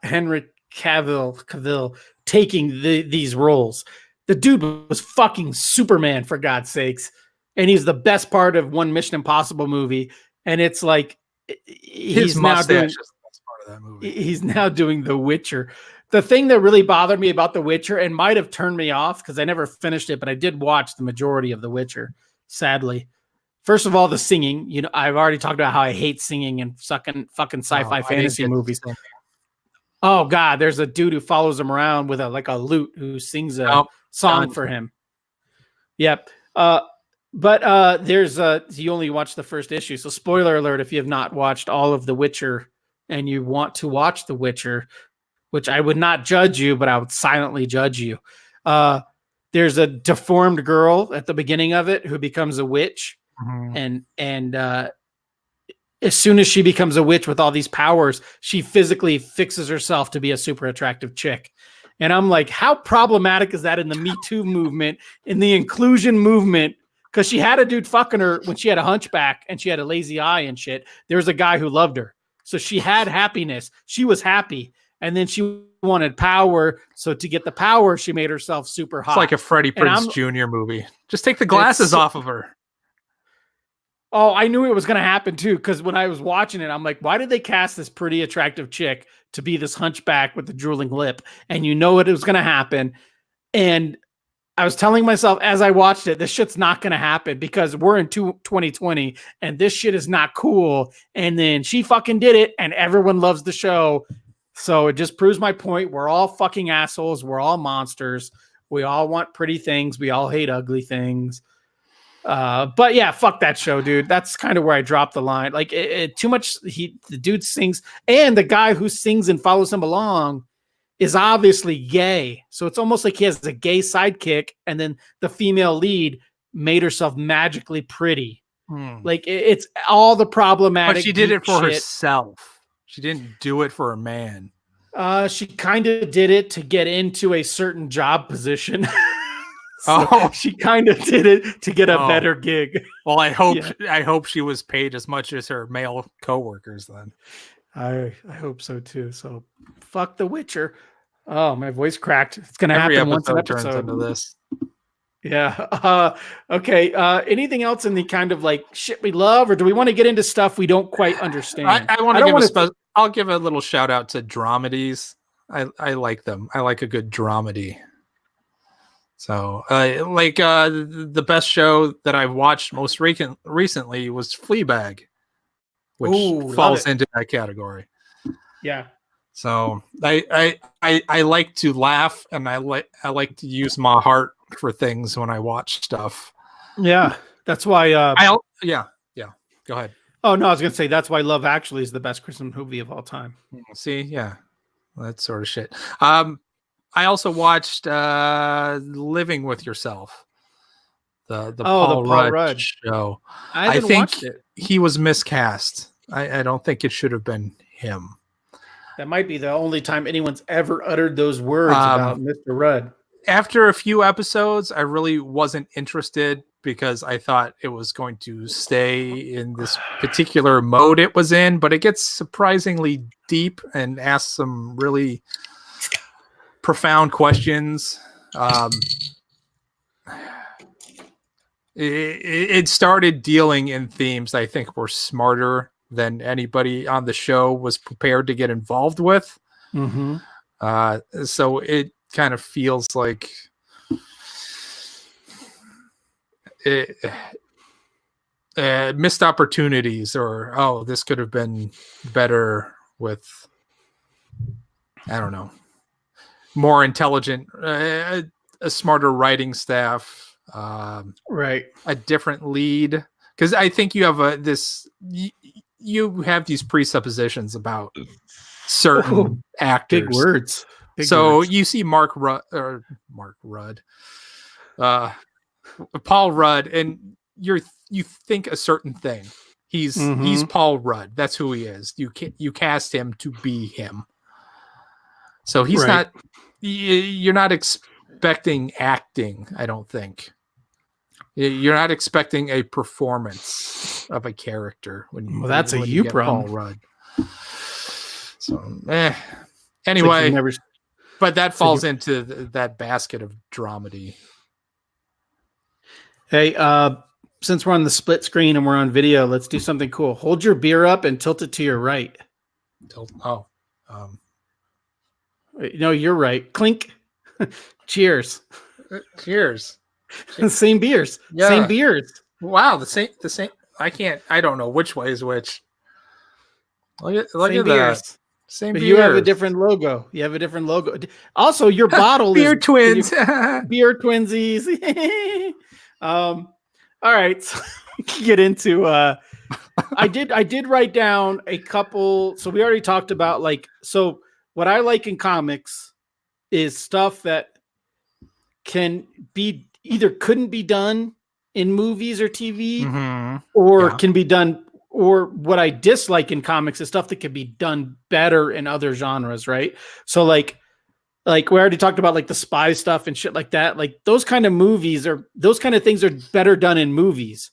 Henry Cavill taking these roles. The dude was fucking Superman, for God's sakes, and he's the best part of one Mission Impossible movie. And it's like he's now doing the best part of that movie. He's now doing The Witcher. The thing that really bothered me about The Witcher and might have turned me off because I never finished it, but I did watch the majority of The Witcher. Sadly, first of all, the singing. You know, I've already talked about how I hate singing and fucking sci-fi fantasy movies. Oh God, there's a dude who follows him around with a lute who sings a song for him. Yep. But there's you only watched the first issue. So spoiler alert, if you have not watched all of The Witcher and you want to watch The Witcher, which I would not judge you, but I would silently judge you. There's a deformed girl at the beginning of it who becomes a witch. Mm-hmm. And as soon as she becomes a witch with all these powers, she physically fixes herself to be a super attractive chick. And I'm like, how problematic is that in the Me Too movement, in the inclusion movement? Because she had a dude fucking her when she had a hunchback and she had a lazy eye and shit. There was a guy who loved her. So she had happiness. She was happy. And then she wanted power. So to get the power, she made herself super hot. It's like a Freddie Prinze Jr. movie. Just take the glasses off of her. Oh, I knew it was going to happen too, because when I was watching it, I'm like, why did they cast this pretty attractive chick to be this hunchback with the drooling lip? And you know it was going to happen. And I was telling myself as I watched it, this shit's not going to happen because we're in 2020 and this shit is not cool. And then she fucking did it and everyone loves the show. So it just proves my point. We're all fucking assholes. We're all monsters. We all want pretty things. We all hate ugly things. But yeah, fuck that show, dude. That's kind of where I dropped the line. Like too much. The dude sings, and the guy who sings and follows him along is obviously gay. So it's almost like he has a gay sidekick, and then the female lead made herself magically pretty. Like it's all the problematic. But she did it for herself. She didn't do it for a man. She kind of did it to get into a certain job position. So she kind of did it to get a better gig. Well, I hope she was paid as much as her male coworkers then. I hope so too. So fuck The Witcher. Oh, my voice cracked. It's gonna happen once an episode. Turns into this. Yeah. Okay. Anything else in the kind of like shit we love, or do we want to get into stuff we don't quite understand? I want to give I'll give a little shout out to dramedies. I like them. I like a good dramedy. So, the best show that I've watched most recently was Fleabag, which falls into that category. Yeah. So I like to laugh, and I like to use my heart for things when I watch stuff. Yeah, that's why. Yeah. Go ahead. Oh no, I was gonna say that's why Love Actually is the best Christmas movie of all time. See, yeah, that sort of shit. I also watched Living with Yourself, the Paul Rudd show. I haven't think watched it. he was miscast. I don't think it should have been him. That might be the only time anyone's ever uttered those words about Mr. Rudd. After a few episodes, I really wasn't interested because I thought it was going to stay in this particular mode it was in, but it gets surprisingly deep and asks some really profound questions. It started dealing in themes I think were smarter than anybody on the show was prepared to get involved with. Mm-hmm. So it kind of feels like missed opportunities, or this could have been better with, I don't know, more intelligent, a smarter writing staff, right, a different lead, because I think you have you have these presuppositions about certain actors. Big words. You see Paul Rudd, and you think a certain thing. He's Paul Rudd. That's who he is. You cast him to be him. So he's not. You're not expecting acting. I don't think. You're not expecting a performance of a character that's a you problem. Paul Rudd. So, anyway, but that falls into that basket of dramedy. Hey, since we're on the split screen and we're on video, let's do something cool. Hold your beer up and tilt it to your right. No, you're right. Clink. Cheers. Cheers. Same beers. Yeah. Same beers. Wow, the same. I don't know which way is which. Look at that. Same beers. You have a different logo. Also, your bottle beer is twins. Beer twinsies. All right. So we can get into I did write down a couple. So we already talked about so what I like in comics is stuff that can be either couldn't be done in movies or TV, or can be done, or what I dislike in comics is stuff that can be done better in other genres, right? So like we already talked about the spy stuff and shit like that. Like those kind of movies those kind of things are better done in movies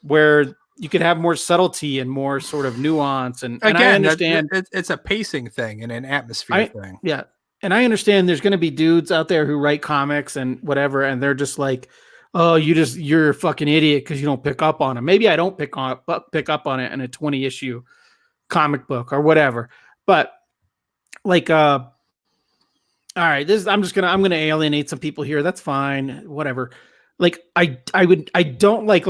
where you could have more subtlety and more sort of nuance. And again, I understand it's a pacing thing and an atmosphere thing. Yeah. And I understand there's going to be dudes out there who write comics and whatever, and they're just like, oh, you're a fucking idiot because you don't pick up on it. Maybe I don't pick up on it in a 20-issue comic book or whatever. But all right, I'm gonna alienate some people here. That's fine, whatever. I don't like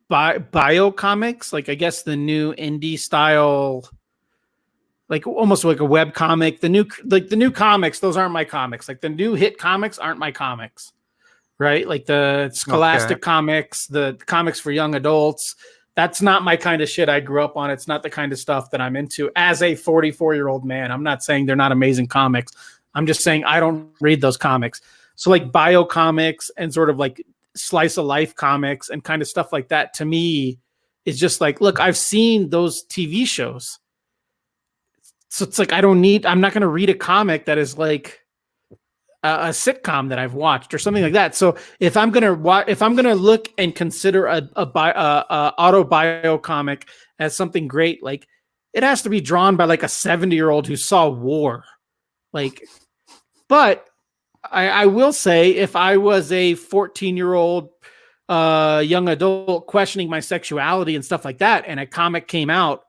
bio comics. I guess the new indie style. Almost like a web comic. The new comics, those aren't my comics. The new hit comics aren't my comics, right? The Scholastic comics, the comics for young adults. That's not my kind of shit I grew up on. It's not the kind of stuff that I'm into as a 44-year-old man. I'm not saying they're not amazing comics. I'm just saying I don't read those comics. So bio comics and sort of slice of life comics and kind of stuff like that to me is just look, I've seen those TV shows. So it's I'm not going to read a comic that is a sitcom that I've watched or something like that. So if I'm going to look and consider a autobio comic as something great, it has to be drawn by a 70-year-old who saw war. But I will say if I was a 14-year-old young adult questioning my sexuality and stuff like that, and a comic came out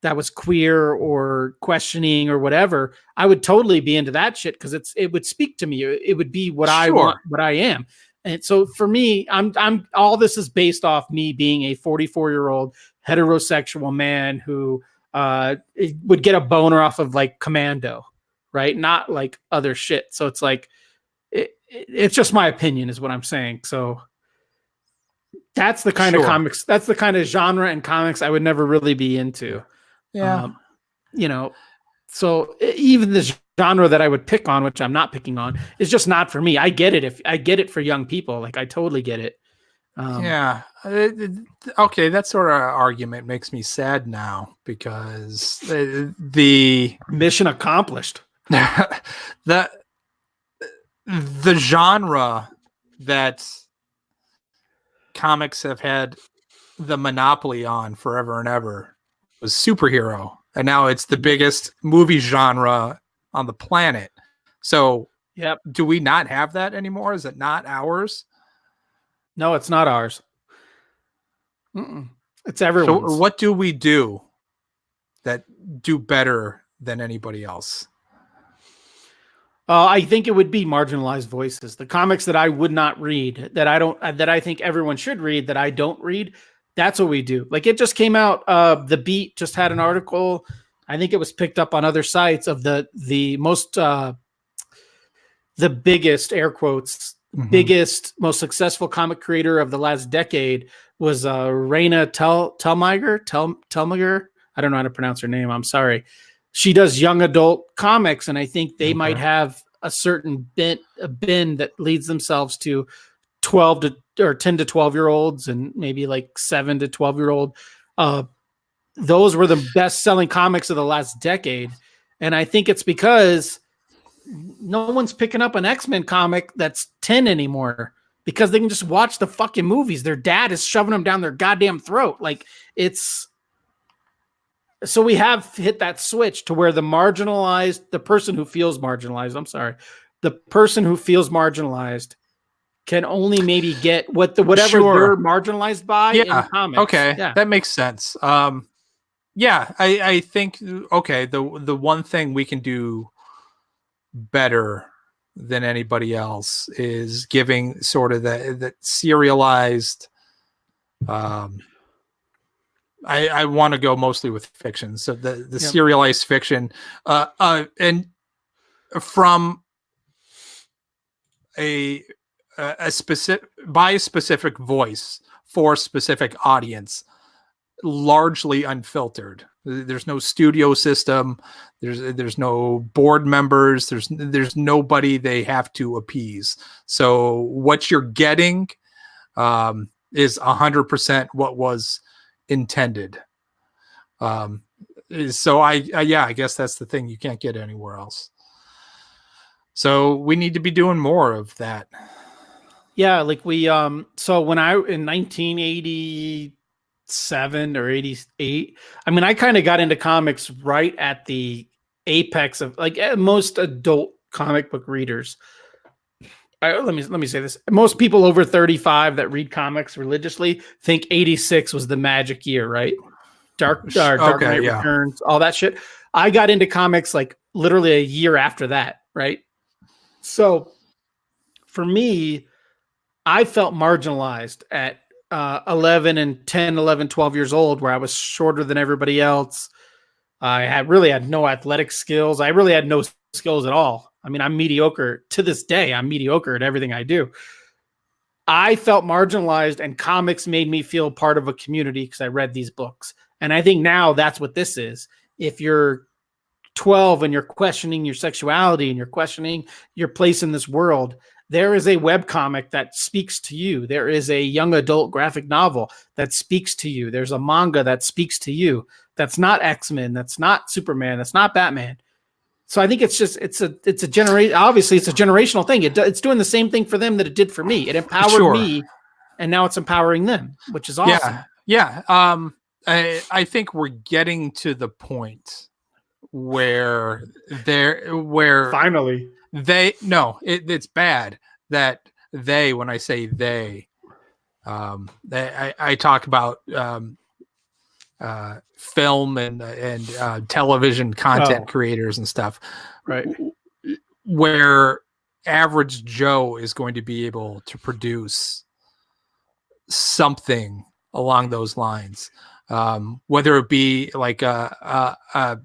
that was queer or questioning or whatever, I would totally be into that shit because it would speak to me. It would be what I want, what I am. And so for me, I'm all this is based off me being a 44-year-old heterosexual man who would get a boner off of Commando, right? Not other shit. So it's it's just my opinion is what I'm saying. So That's the kind of comics. That's the kind of genre and comics I would never really be into. Yeah. So even the genre that I would pick on, which I'm not picking on, is just not for me. I get it. If I get it for young people, like I totally get it. Yeah. Okay. That sort of argument makes me sad now because the mission accomplished. the genre that comics have had the monopoly on forever and ever was superhero, and now it's the biggest movie genre on the planet. So, yep. Do we not have that anymore? Is it not ours? No, it's not ours. It's everyone's. So what do we do that do better than anybody else? I think it would be marginalized voices. The comics that I would not read, that I think everyone should read, that I don't read. That's what we do. Like it just came out. The Beat just had an article. I think it was picked up on other sites of the biggest, air quotes, biggest, most successful comic creator of the last decade was Raina Telgemeier. I don't know how to pronounce her name. I'm sorry. She does young adult comics, and I think they might have a certain bin that leads themselves to 10 to 12-year-olds and maybe like 7 to 12-year-old. Those were the best selling comics of the last decade. And I think it's because no one's picking up an X-Men comic that's 10 anymore because they can just watch the fucking movies. Their dad is shoving them down their goddamn throat. Like so we have hit that switch to where the person who feels marginalized can only maybe get whatever they're marginalized by in comics. Okay. Yeah. That makes sense. I think, the one thing we can do better than anybody else is giving sort of that serialized, I want to go mostly with fiction. So the serialized fiction, and from a specific voice for a specific audience, largely unfiltered. There's no studio system. There's no board members. There's nobody they have to appease. So what you're getting is 100% what was intended. So I guess that's the thing. You can't get anywhere else. So we need to be doing more of that. Yeah, like we so when in 1987 or 88, I mean I kind of got into comics right at the apex of like most adult comic book readers. Let me say this. Most people over 35 that read comics religiously think 86 was the magic year, right? Dark Knight Returns, all that shit. I got into comics like literally a year after that, right? So for me, I felt marginalized at 11, 12 years old, where I was shorter than everybody else. I had no athletic skills. I really had no skills at all. I mean, I'm mediocre to this day. I'm mediocre at everything I do. I felt marginalized, and comics made me feel part of a community because I read these books. And I think now that's what this is. If you're 12 and you're questioning your sexuality and you're questioning your place in this world, there is a webcomic that speaks to you. There is a young adult graphic novel that speaks to you. There's a manga that speaks to you. That's not X-Men. That's not Superman. That's not Batman. So I think it's a generation. Obviously, it's a generational thing. It's doing the same thing for them that it did for me. It empowered me, and now it's empowering them, which is awesome. Yeah. I think we're getting to the point where finally it's bad that when I say they, I talk about film and television content creators and stuff, right? Where average Joe is going to be able to produce something along those lines, whether it be like a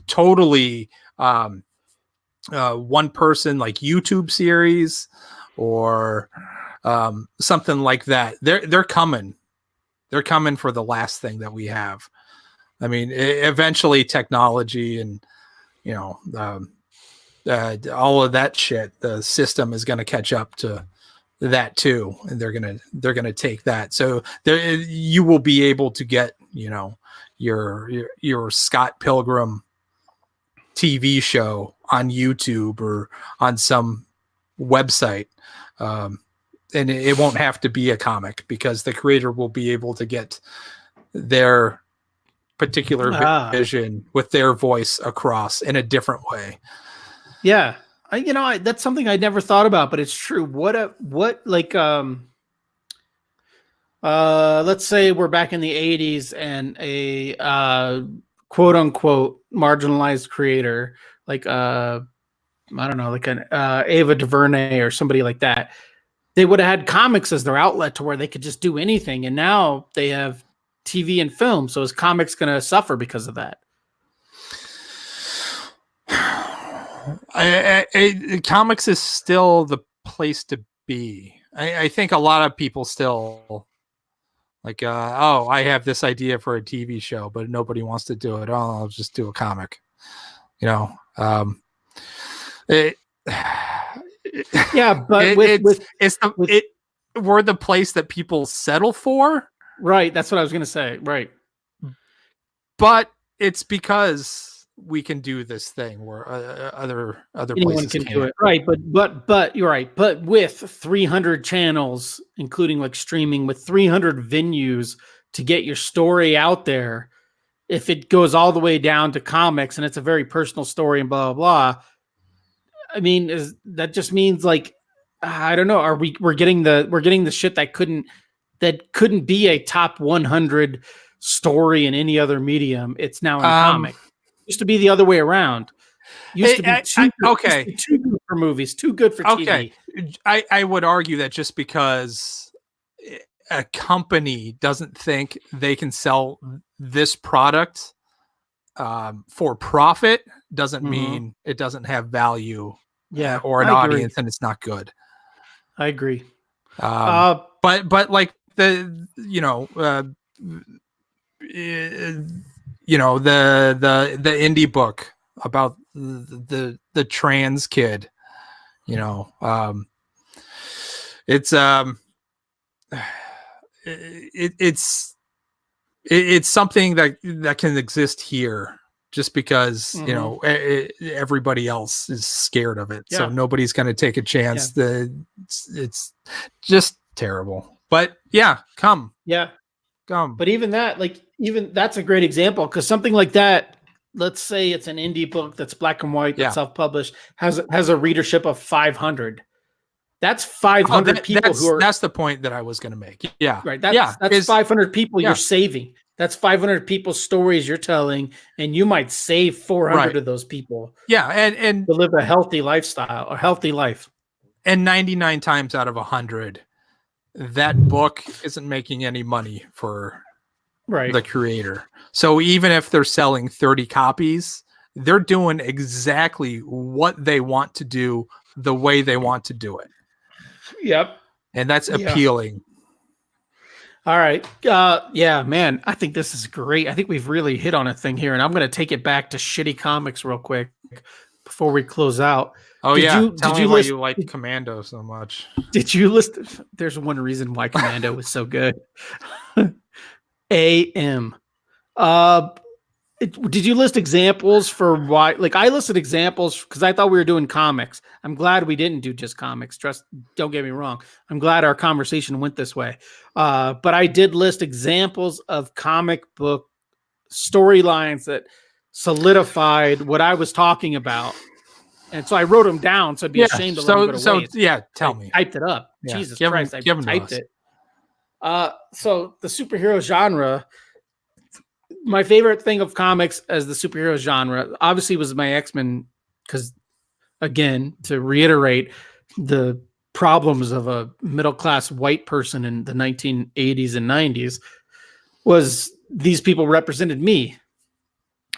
totally one person like YouTube series, or something like that. They're coming. They're coming for the last thing that we have. I mean, eventually technology and, all of that shit, the system is going to catch up to that too. And they're going to take that. So you will be able to get, your Scott Pilgrim TV show on YouTube or on some website. And it won't have to be a comic because the creator will be able to get their particular vision with their voice across in a different way. Yeah. That's something I never thought about, but it's true. Let's say we're back in the 80s and a quote unquote marginalized creator, like I don't know, like an Ava DuVernay or somebody like that. They would have had comics as their outlet to where they could just do anything. And now they have TV and film. So is comics going to suffer because of that? Comics is still the place to be. I think a lot of people still like, I have this idea for a TV show, but nobody wants to do it. Oh, I'll just do a comic. Yeah, but we're the place that people settle for. Right. That's what I was going to say. Right. But it's because we can do this thing where other anyone places can do it. Right. But you're right. But with 300 channels, including like streaming, with 300 venues to get your story out there, if it goes all the way down to comics and it's a very personal story and blah, blah, blah. I mean, that just means like, I don't know. We're getting the shit that couldn't be a top 100 story in any other medium. It's now in comic. Used to be the other way around. Used to be too good for movies, too good for TV. I would argue that just because a company doesn't think they can sell this product for profit doesn't mean it doesn't have value. Yeah, or an audience, and it's not good. I agree. But like the the indie book about the trans kid, it's something that can exist here. Just because everybody else is scared of it, so nobody's going to take a chance. Yeah. It's just terrible. But come. But even that's a great example because something like that. Let's say it's an indie book that's black and white, that's self-published, has a readership of 500. That's 500 people who are. That's the point that I was going to make. Yeah, right. That's 500 people you're saving. That's 500 people's stories you're telling, and you might save 400 of those people. Yeah, and to live a healthy lifestyle, a healthy life. And 99 times out of 100, that book isn't making any money for the creator. So even if they're selling 30 copies, they're doing exactly what they want to do, the way they want to do it. Yep. And that's appealing. All right. Man, I think this is great. I think we've really hit on a thing here, and I'm going to take it back to shitty comics real quick before we close out. Oh, tell me why you like Commando so much. Did you list? There's one reason why Commando was so good. AM. Did you list examples for why? Like I listed examples because I thought we were doing comics. I'm glad we didn't do just comics. Don't get me wrong. I'm glad our conversation went this way. But I did list examples of comic book storylines that solidified what I was talking about. And so I wrote them down. So it'd be a shame to let them go away. Tell me. Typed it up. Jesus Christ, I typed it. So the superhero genre. My favorite thing of comics as the superhero genre obviously was my X-Men because, again, to reiterate the problems of a middle-class white person in the 1980s and 90s was these people represented me.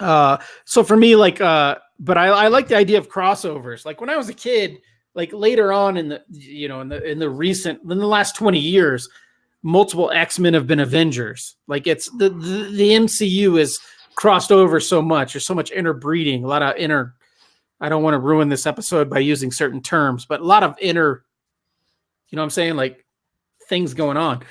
So for me, but I like the idea of crossovers. Like when I was a kid, like later on in the in the last 20 years, multiple X-Men have been Avengers. Like it's the MCU is crossed over so much. There's so much interbreeding, a lot of I don't want to ruin this episode by using certain terms, but a lot of you know what I'm saying? Like things going on.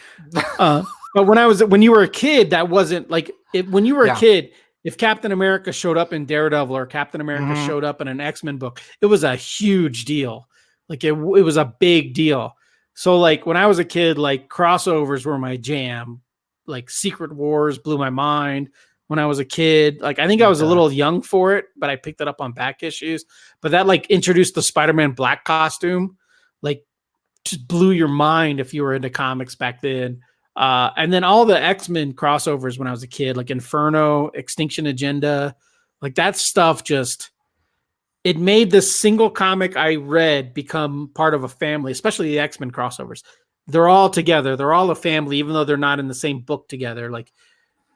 But when you were a kid, that wasn't like when you were a kid, if Captain America showed up in Daredevil or Captain America showed up in an X-Men book, it was a huge deal. Like it was a big deal. So like when I was a kid, like crossovers were my jam. Like Secret Wars blew my mind when I was a kid. Like I think I was a little young for it, but I picked it up on back issues. But that like introduced the Spider-Man black costume, like just blew your mind if you were into comics back then. And then all the X-Men crossovers when I was a kid, like Inferno, Extinction Agenda, like that stuff just, it made this single comic I read become part of a family, especially the X-Men crossovers. They're all together. They're all a family, even though they're not in the same book together. Like,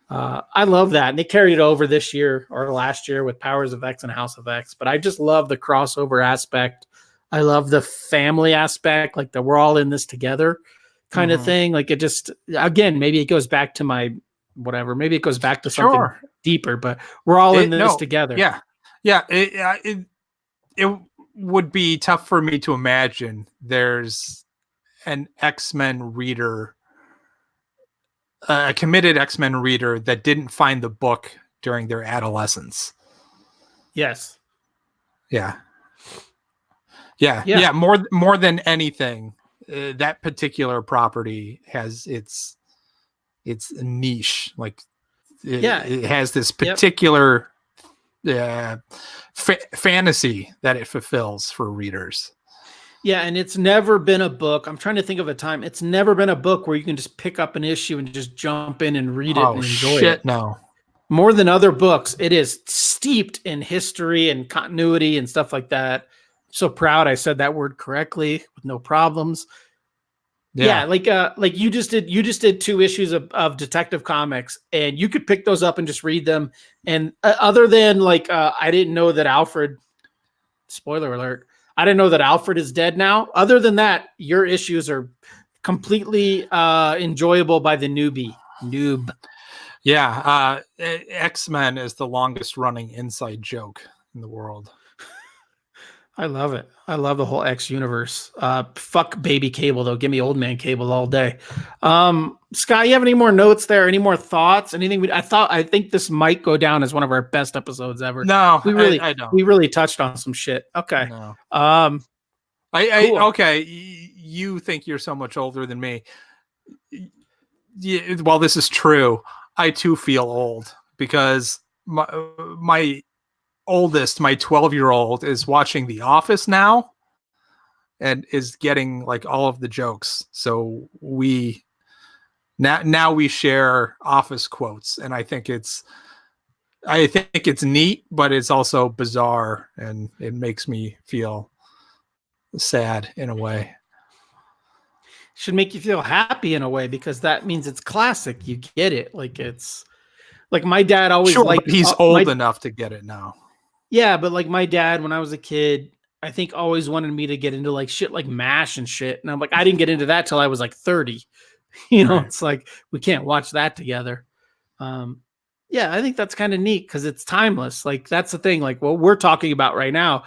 I love that. And they carried it over this year or last year with Powers of X and House of X. But I just love the crossover aspect. I love the family aspect, like that we're all in this together kind of thing. Like it just, again, maybe it goes back to my whatever. Maybe it goes back to something deeper, but we're all in this together. Yeah. Yeah. It would be tough for me to imagine there's an X-Men reader, a committed X-Men reader that didn't find the book during their adolescence. Yes. Yeah. More than anything, that particular property has its niche. Like it has this particular fantasy that it fulfills for readers. Yeah, and it's never been a book. I'm trying to think of a time. It's never been a book where you can just pick up an issue and just jump in and read it and enjoy it. No. More than other books, it is steeped in history and continuity and stuff like that. I'm so proud I said that word correctly with no problems. Yeah, like you just did 2 issues of Detective Comics, and you could pick those up and just read them. And other than I didn't know that Alfred, spoiler alert, I didn't know that Alfred is dead now. Other than that, your issues are completely enjoyable by the noob. Yeah, X-Men is the longest running inside joke in the world. I love it. I love the whole X universe. Fuck baby Cable though. Give me old man Cable all day. Scott, you have any more notes there? Any more thoughts? Anything? I think this might go down as one of our best episodes ever. No, I don't. We really touched on some shit. Okay. No. Cool. Okay. You think you're so much older than me. Yeah, well, this is true. I too feel old because my oldest, my 12-year-old, is watching The Office now and is getting like all of the jokes. So we share Office quotes, and I think it's neat, but it's also bizarre, and it makes me feel sad in a way. Should make you feel happy in a way, because that means it's classic. You get it. Like it's like my dad always liked. He's old enough to get it now. Yeah, but like my dad, when I was a kid, I think always wanted me to get into like shit like MASH and shit. And I'm like, I didn't get into that till I was like 30. You know, right. It's like, we can't watch that together. Yeah, I think that's kind of neat because it's timeless. Like that's the thing, like what we're talking about right now,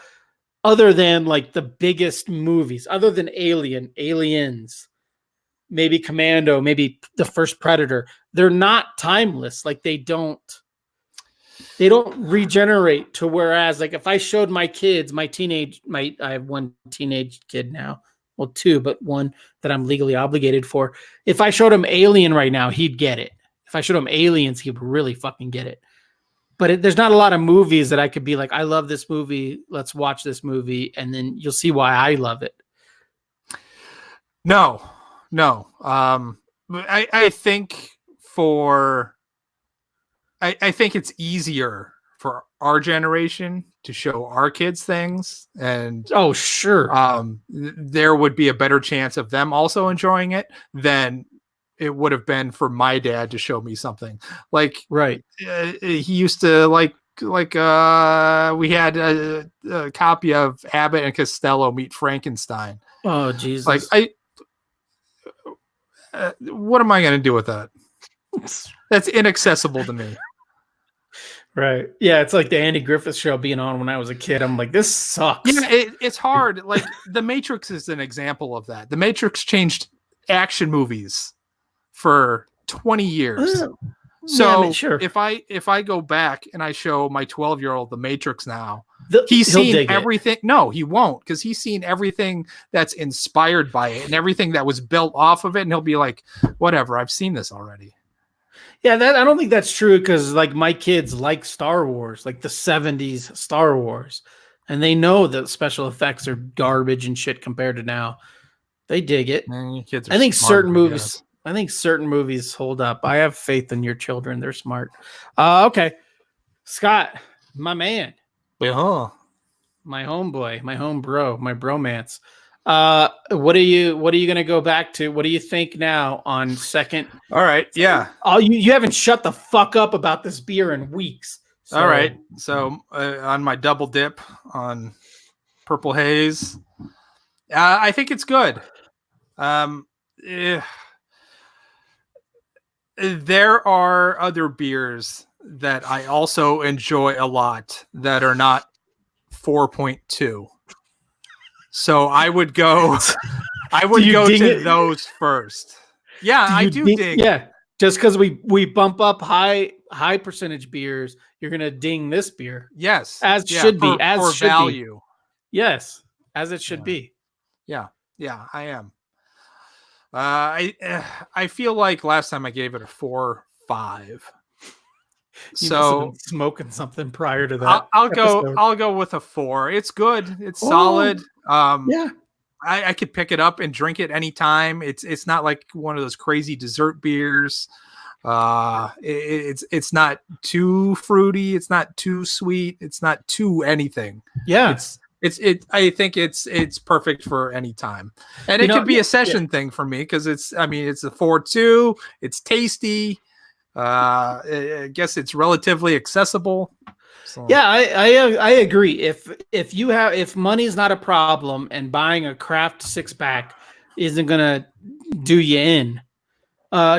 other than like the biggest movies, other than Aliens, maybe Commando, maybe the first Predator, they're not timeless. Like they don't regenerate to, whereas like if I showed my kids, I have one teenage kid now, well 2, but one that I'm legally obligated for. If I showed him Alien right now, he'd get it. If I showed him Aliens, he would really fucking get it. But there's not a lot of movies that I could be like, I love this movie, let's watch this movie, and then you'll see why I love it. No. I think I think it's easier for our generation to show our kids things, and oh sure, there would be a better chance of them also enjoying it than it would have been for my dad to show me something. Like right, he used to like we had a copy of Abbott and Costello Meet Frankenstein. Oh Jesus! Like what am I going to do with that? That's inaccessible to me. Right. Yeah, it's like the Andy Griffith Show being on when I was a kid. I'm like, this sucks. Yeah, it's hard. Like The Matrix is an example of that. The Matrix changed action movies for 20 years. So yeah, I mean, sure. if I go back and I show my 12-year-old The Matrix now, He'll seen everything. No, he won't, because he's seen everything that's inspired by it and everything that was built off of it, and he'll be like, whatever, I've seen this already. Yeah, I don't think that's true, because like my kids like Star Wars, like the 70s Star Wars, and they know that special effects are garbage and shit compared to now. They dig it. Man, kids are I think smart, I think certain movies hold up. I have faith in your children. They're smart. Okay. Scott, my man. Yeah. My homeboy, my home bro, my bromance. What are you gonna go back to? What do you think now on second? All right. Yeah. Oh, you haven't shut the fuck up about this beer in weeks. So. All right. So on my double dip on Purple Haze, I think it's good. There are other beers that I also enjoy a lot that are not 4.2. So I would go to those first. Yeah, I do ding. Yeah. Just because we bump up high percentage beers, you're gonna ding this beer. Yes. As should be. As for should value. Be. Yes. As it should be. Yeah. Yeah, I am. I feel like last time I gave it a 4.5. So smoking something prior to that. I'll go with a 4. It's good. It's solid. Yeah. I could pick it up and drink it anytime. It's not like one of those crazy dessert beers. It's not too fruity. It's not too sweet. It's not too anything. Yeah. I think it's perfect for any time, and it could be a session thing for me, because it's a 4.2. It's tasty. I guess it's relatively accessible. So. Yeah, I agree. If money's not a problem and buying a craft 6-pack isn't gonna do you in,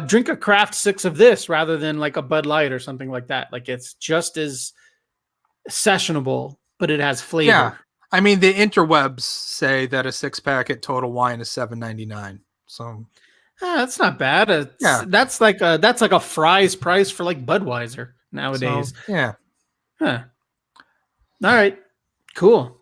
drink a craft 6 of this rather than like a Bud Light or something like that. Like, it's just as sessionable, but it has flavor. Yeah. I mean, the interwebs say that a 6-pack at Total Wine is $7.99. So that's not bad. That's like a Fry's price for like Budweiser nowadays. So, yeah. Huh. All right. Cool.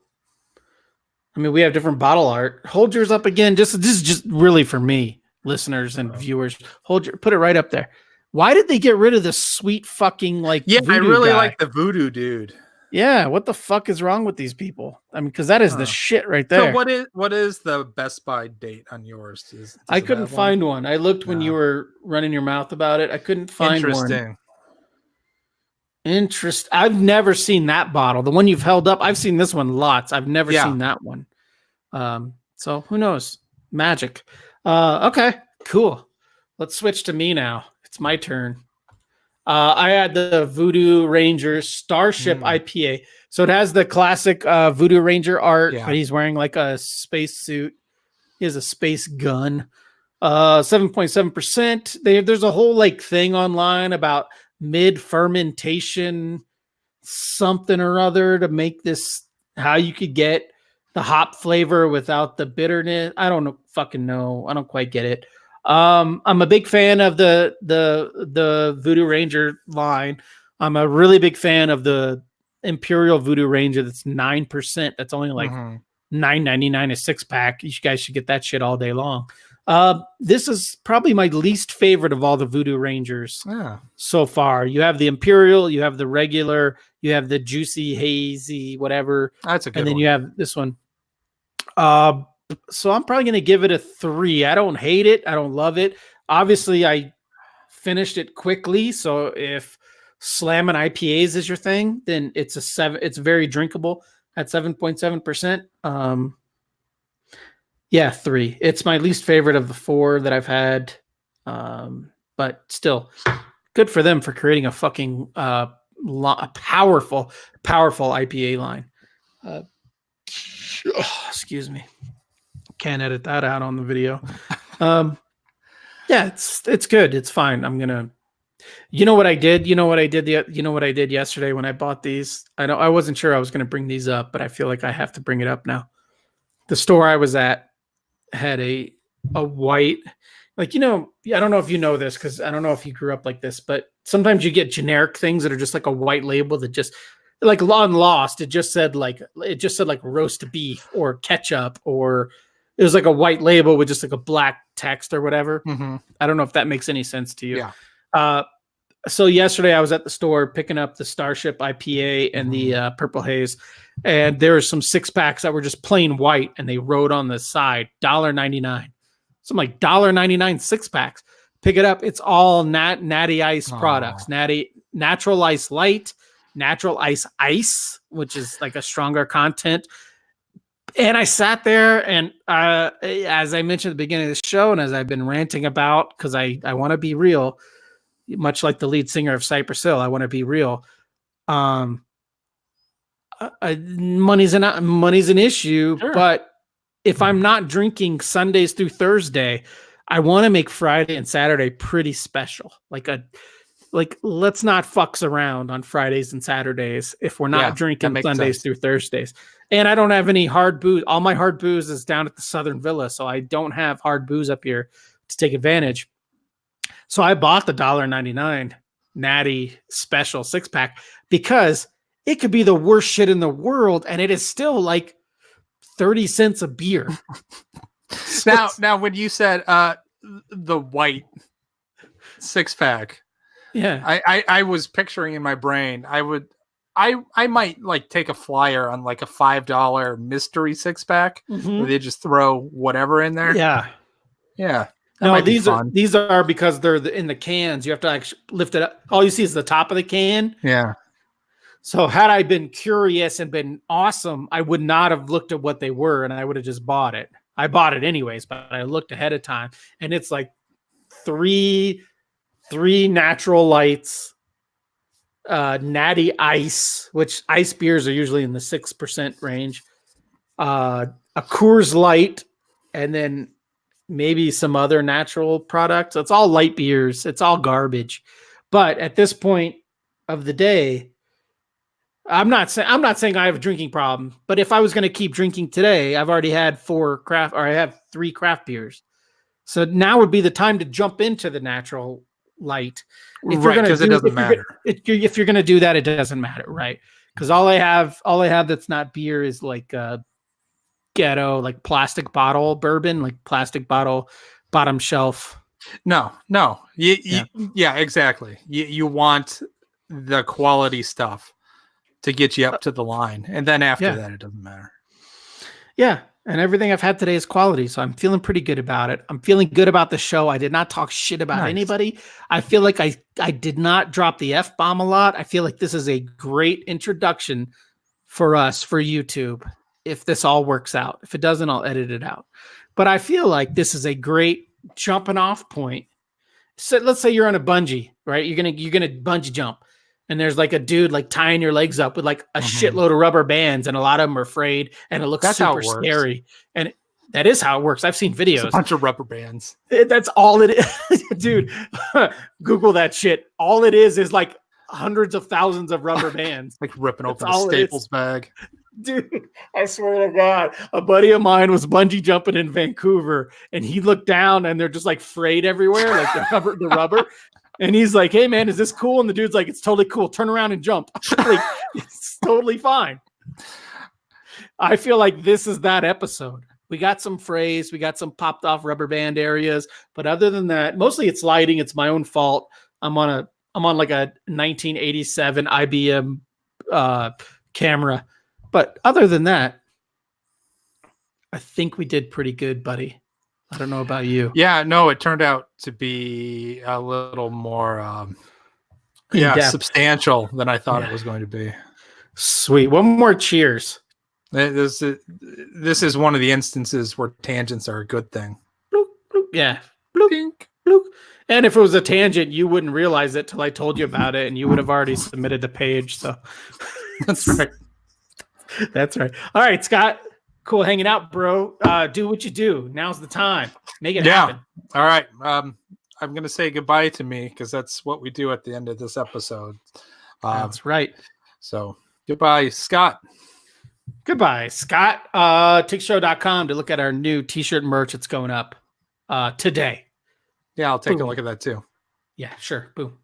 I mean, we have different bottle art. Hold yours up again. This is just really for me, listeners and viewers. Put it right up there. Why did they get rid of this sweet fucking like? Yeah, voodoo I really guy? like the voodoo dude. Yeah, what the fuck is wrong with these people? I mean, because that is the shit right there. So what is the Best By date on yours? I couldn't find one. I looked when you were running your mouth about it. I couldn't find one. Interesting. I've never seen that bottle. The one you've held up, I've seen this one lots. I've never seen that one. So who knows? Magic. Okay, cool. Let's switch to me now. It's my turn. I had the Voodoo Ranger Starship IPA. So it has the classic Voodoo Ranger art, but he's wearing like a space suit. He has a space gun. 7.7%. There's a whole like thing online about mid-fermentation something or other to make this, how you could get the hop flavor without the bitterness. I don't fucking know. I don't quite get it. I'm a big fan of the Voodoo Ranger line. I'm a really big fan of the Imperial Voodoo Ranger. That's 9%. That's only like $9.99 a 6-pack. You guys should get that shit all day long. This is probably my least favorite of all the Voodoo Rangers so far. You have the Imperial, you have the regular, you have the juicy, hazy, whatever. That's a good one. And then you have this one. So I'm probably going to give it a 3. I don't hate it. I don't love it. Obviously, I finished it quickly. So if slamming IPAs is your thing, then it's a 7. It's very drinkable at 7.7%. Yeah, 3. It's my least favorite of the 4 that I've had. But still, good for them for creating a fucking powerful IPA line. Excuse me. Can't edit that out on the video. Yeah, it's good. It's fine. I'm gonna. You know what I did? You know what I did yesterday when I bought these? I wasn't sure I was gonna bring these up, but I feel like I have to bring it up now. The store I was at had a white, like, I don't know if you know this, because I don't know if you grew up like this, but sometimes you get generic things that are just like a white label that just, like on Lost, it just said like roast beef or ketchup, or it was like a white label with just like a black text or whatever. Mm-hmm. I don't know if that makes any sense to you. Yeah. So yesterday I was at the store picking up the Starship IPA and the Purple Haze, and there were some 6-packs that were just plain white, and they wrote on the side $1.99. So I'm like, $1.99 6-packs. Pick it up. It's all Natty Ice products. Natural Ice Light, Natural Ice, which is like a stronger content. And I sat there, and as I mentioned at the beginning of the show, and as I've been ranting about, because I want to be real, much like the lead singer of Cypress Hill, I want to be real. Money's an issue, sure. But if I'm not drinking Sundays through Thursday, I want to make Friday and Saturday pretty special. Like let's not fucks around on Fridays and Saturdays if we're not drinking Sundays through Thursdays. And I don't have any hard booze. All my hard booze is down at the Southern Villa, so I don't have hard booze up here to take advantage. So I bought the $1.99 Natty Special 6-pack because it could be the worst shit in the world, and it is still like 30 cents a beer. Now, when you said the white 6-pack, I was picturing in my brain, I might like take a flyer on like a $5 mystery 6-pack where they just throw whatever in there. Yeah. No, these are because they're in the cans. You have to actually lift it up. All you see is the top of the can. Yeah. So had I been curious and been awesome, I would not have looked at what they were, and I would have just bought it. I bought it anyways, but I looked ahead of time, and it's like three natural lights, Natty Ice, which ice beers are usually in the 6% range, a Coors Light, and then maybe some other natural products. It's all light beers. It's all garbage. But at this point of the day, I'm not saying I have a drinking problem, but if I was going to keep drinking today, I've already had 3 craft beers. So now would be the time to jump into the natural light. Because it doesn't matter. If you're going to do that, it doesn't matter, right? Because all I have that's not beer is like ghetto, like plastic bottle bourbon, like plastic bottle, bottom shelf. No. Yeah, exactly. You want the quality stuff to get you up to the line. And then after that, it doesn't matter. Yeah. And everything I've had today is quality. So I'm feeling pretty good about it. I'm feeling good about the show. I did not talk shit about anybody. I feel like I did not drop the F-bomb a lot. I feel like this is a great introduction for us, for YouTube. If this all works out. If it doesn't, I'll edit it out. But I feel like this is a great jumping off point. So let's say you're on a bungee, right? You're gonna bungee jump, and there's like a dude like tying your legs up with like a shitload of rubber bands, and a lot of them are afraid, and it looks super scary. And that is how it works. I've seen videos. It's a bunch of rubber bands. That's all it is, dude. Google that shit. All it is like hundreds of thousands of rubber bands, like ripping open a Staples bag. Dude, I swear to God, a buddy of mine was bungee jumping in Vancouver, and he looked down, and they're just like frayed everywhere, like the rubber. And he's like, "Hey, man, is this cool?" And the dude's like, "It's totally cool. Turn around and jump." Like, it's totally fine. I feel like this is that episode. We got some frays, we got some popped off rubber band areas, but other than that, mostly it's lighting. It's my own fault. I'm on like a 1987 IBM camera. But other than that, I think we did pretty good, buddy. I don't know about you. Yeah, no, it turned out to be a little more substantial than I thought it was going to be. Sweet. One more cheers. This is one of the instances where tangents are a good thing. Bloop, bloop. Yeah. Bloop, Dink. bloop. bloop. And if it was a tangent, you wouldn't realize it till I told you about it, and you would have already submitted the page. So That's right. that's right. All right, Scott. Cool hanging out, bro. Do what you do. Now's the time. Make it happen. All right. I'm going to say goodbye to me because that's what we do at the end of this episode. That's right. So goodbye, Scott. Goodbye, Scott. TIGShow.com to look at our new t-shirt merch. It's going up today. Yeah, I'll take Boom. a look at that too. Yeah, sure. Boom.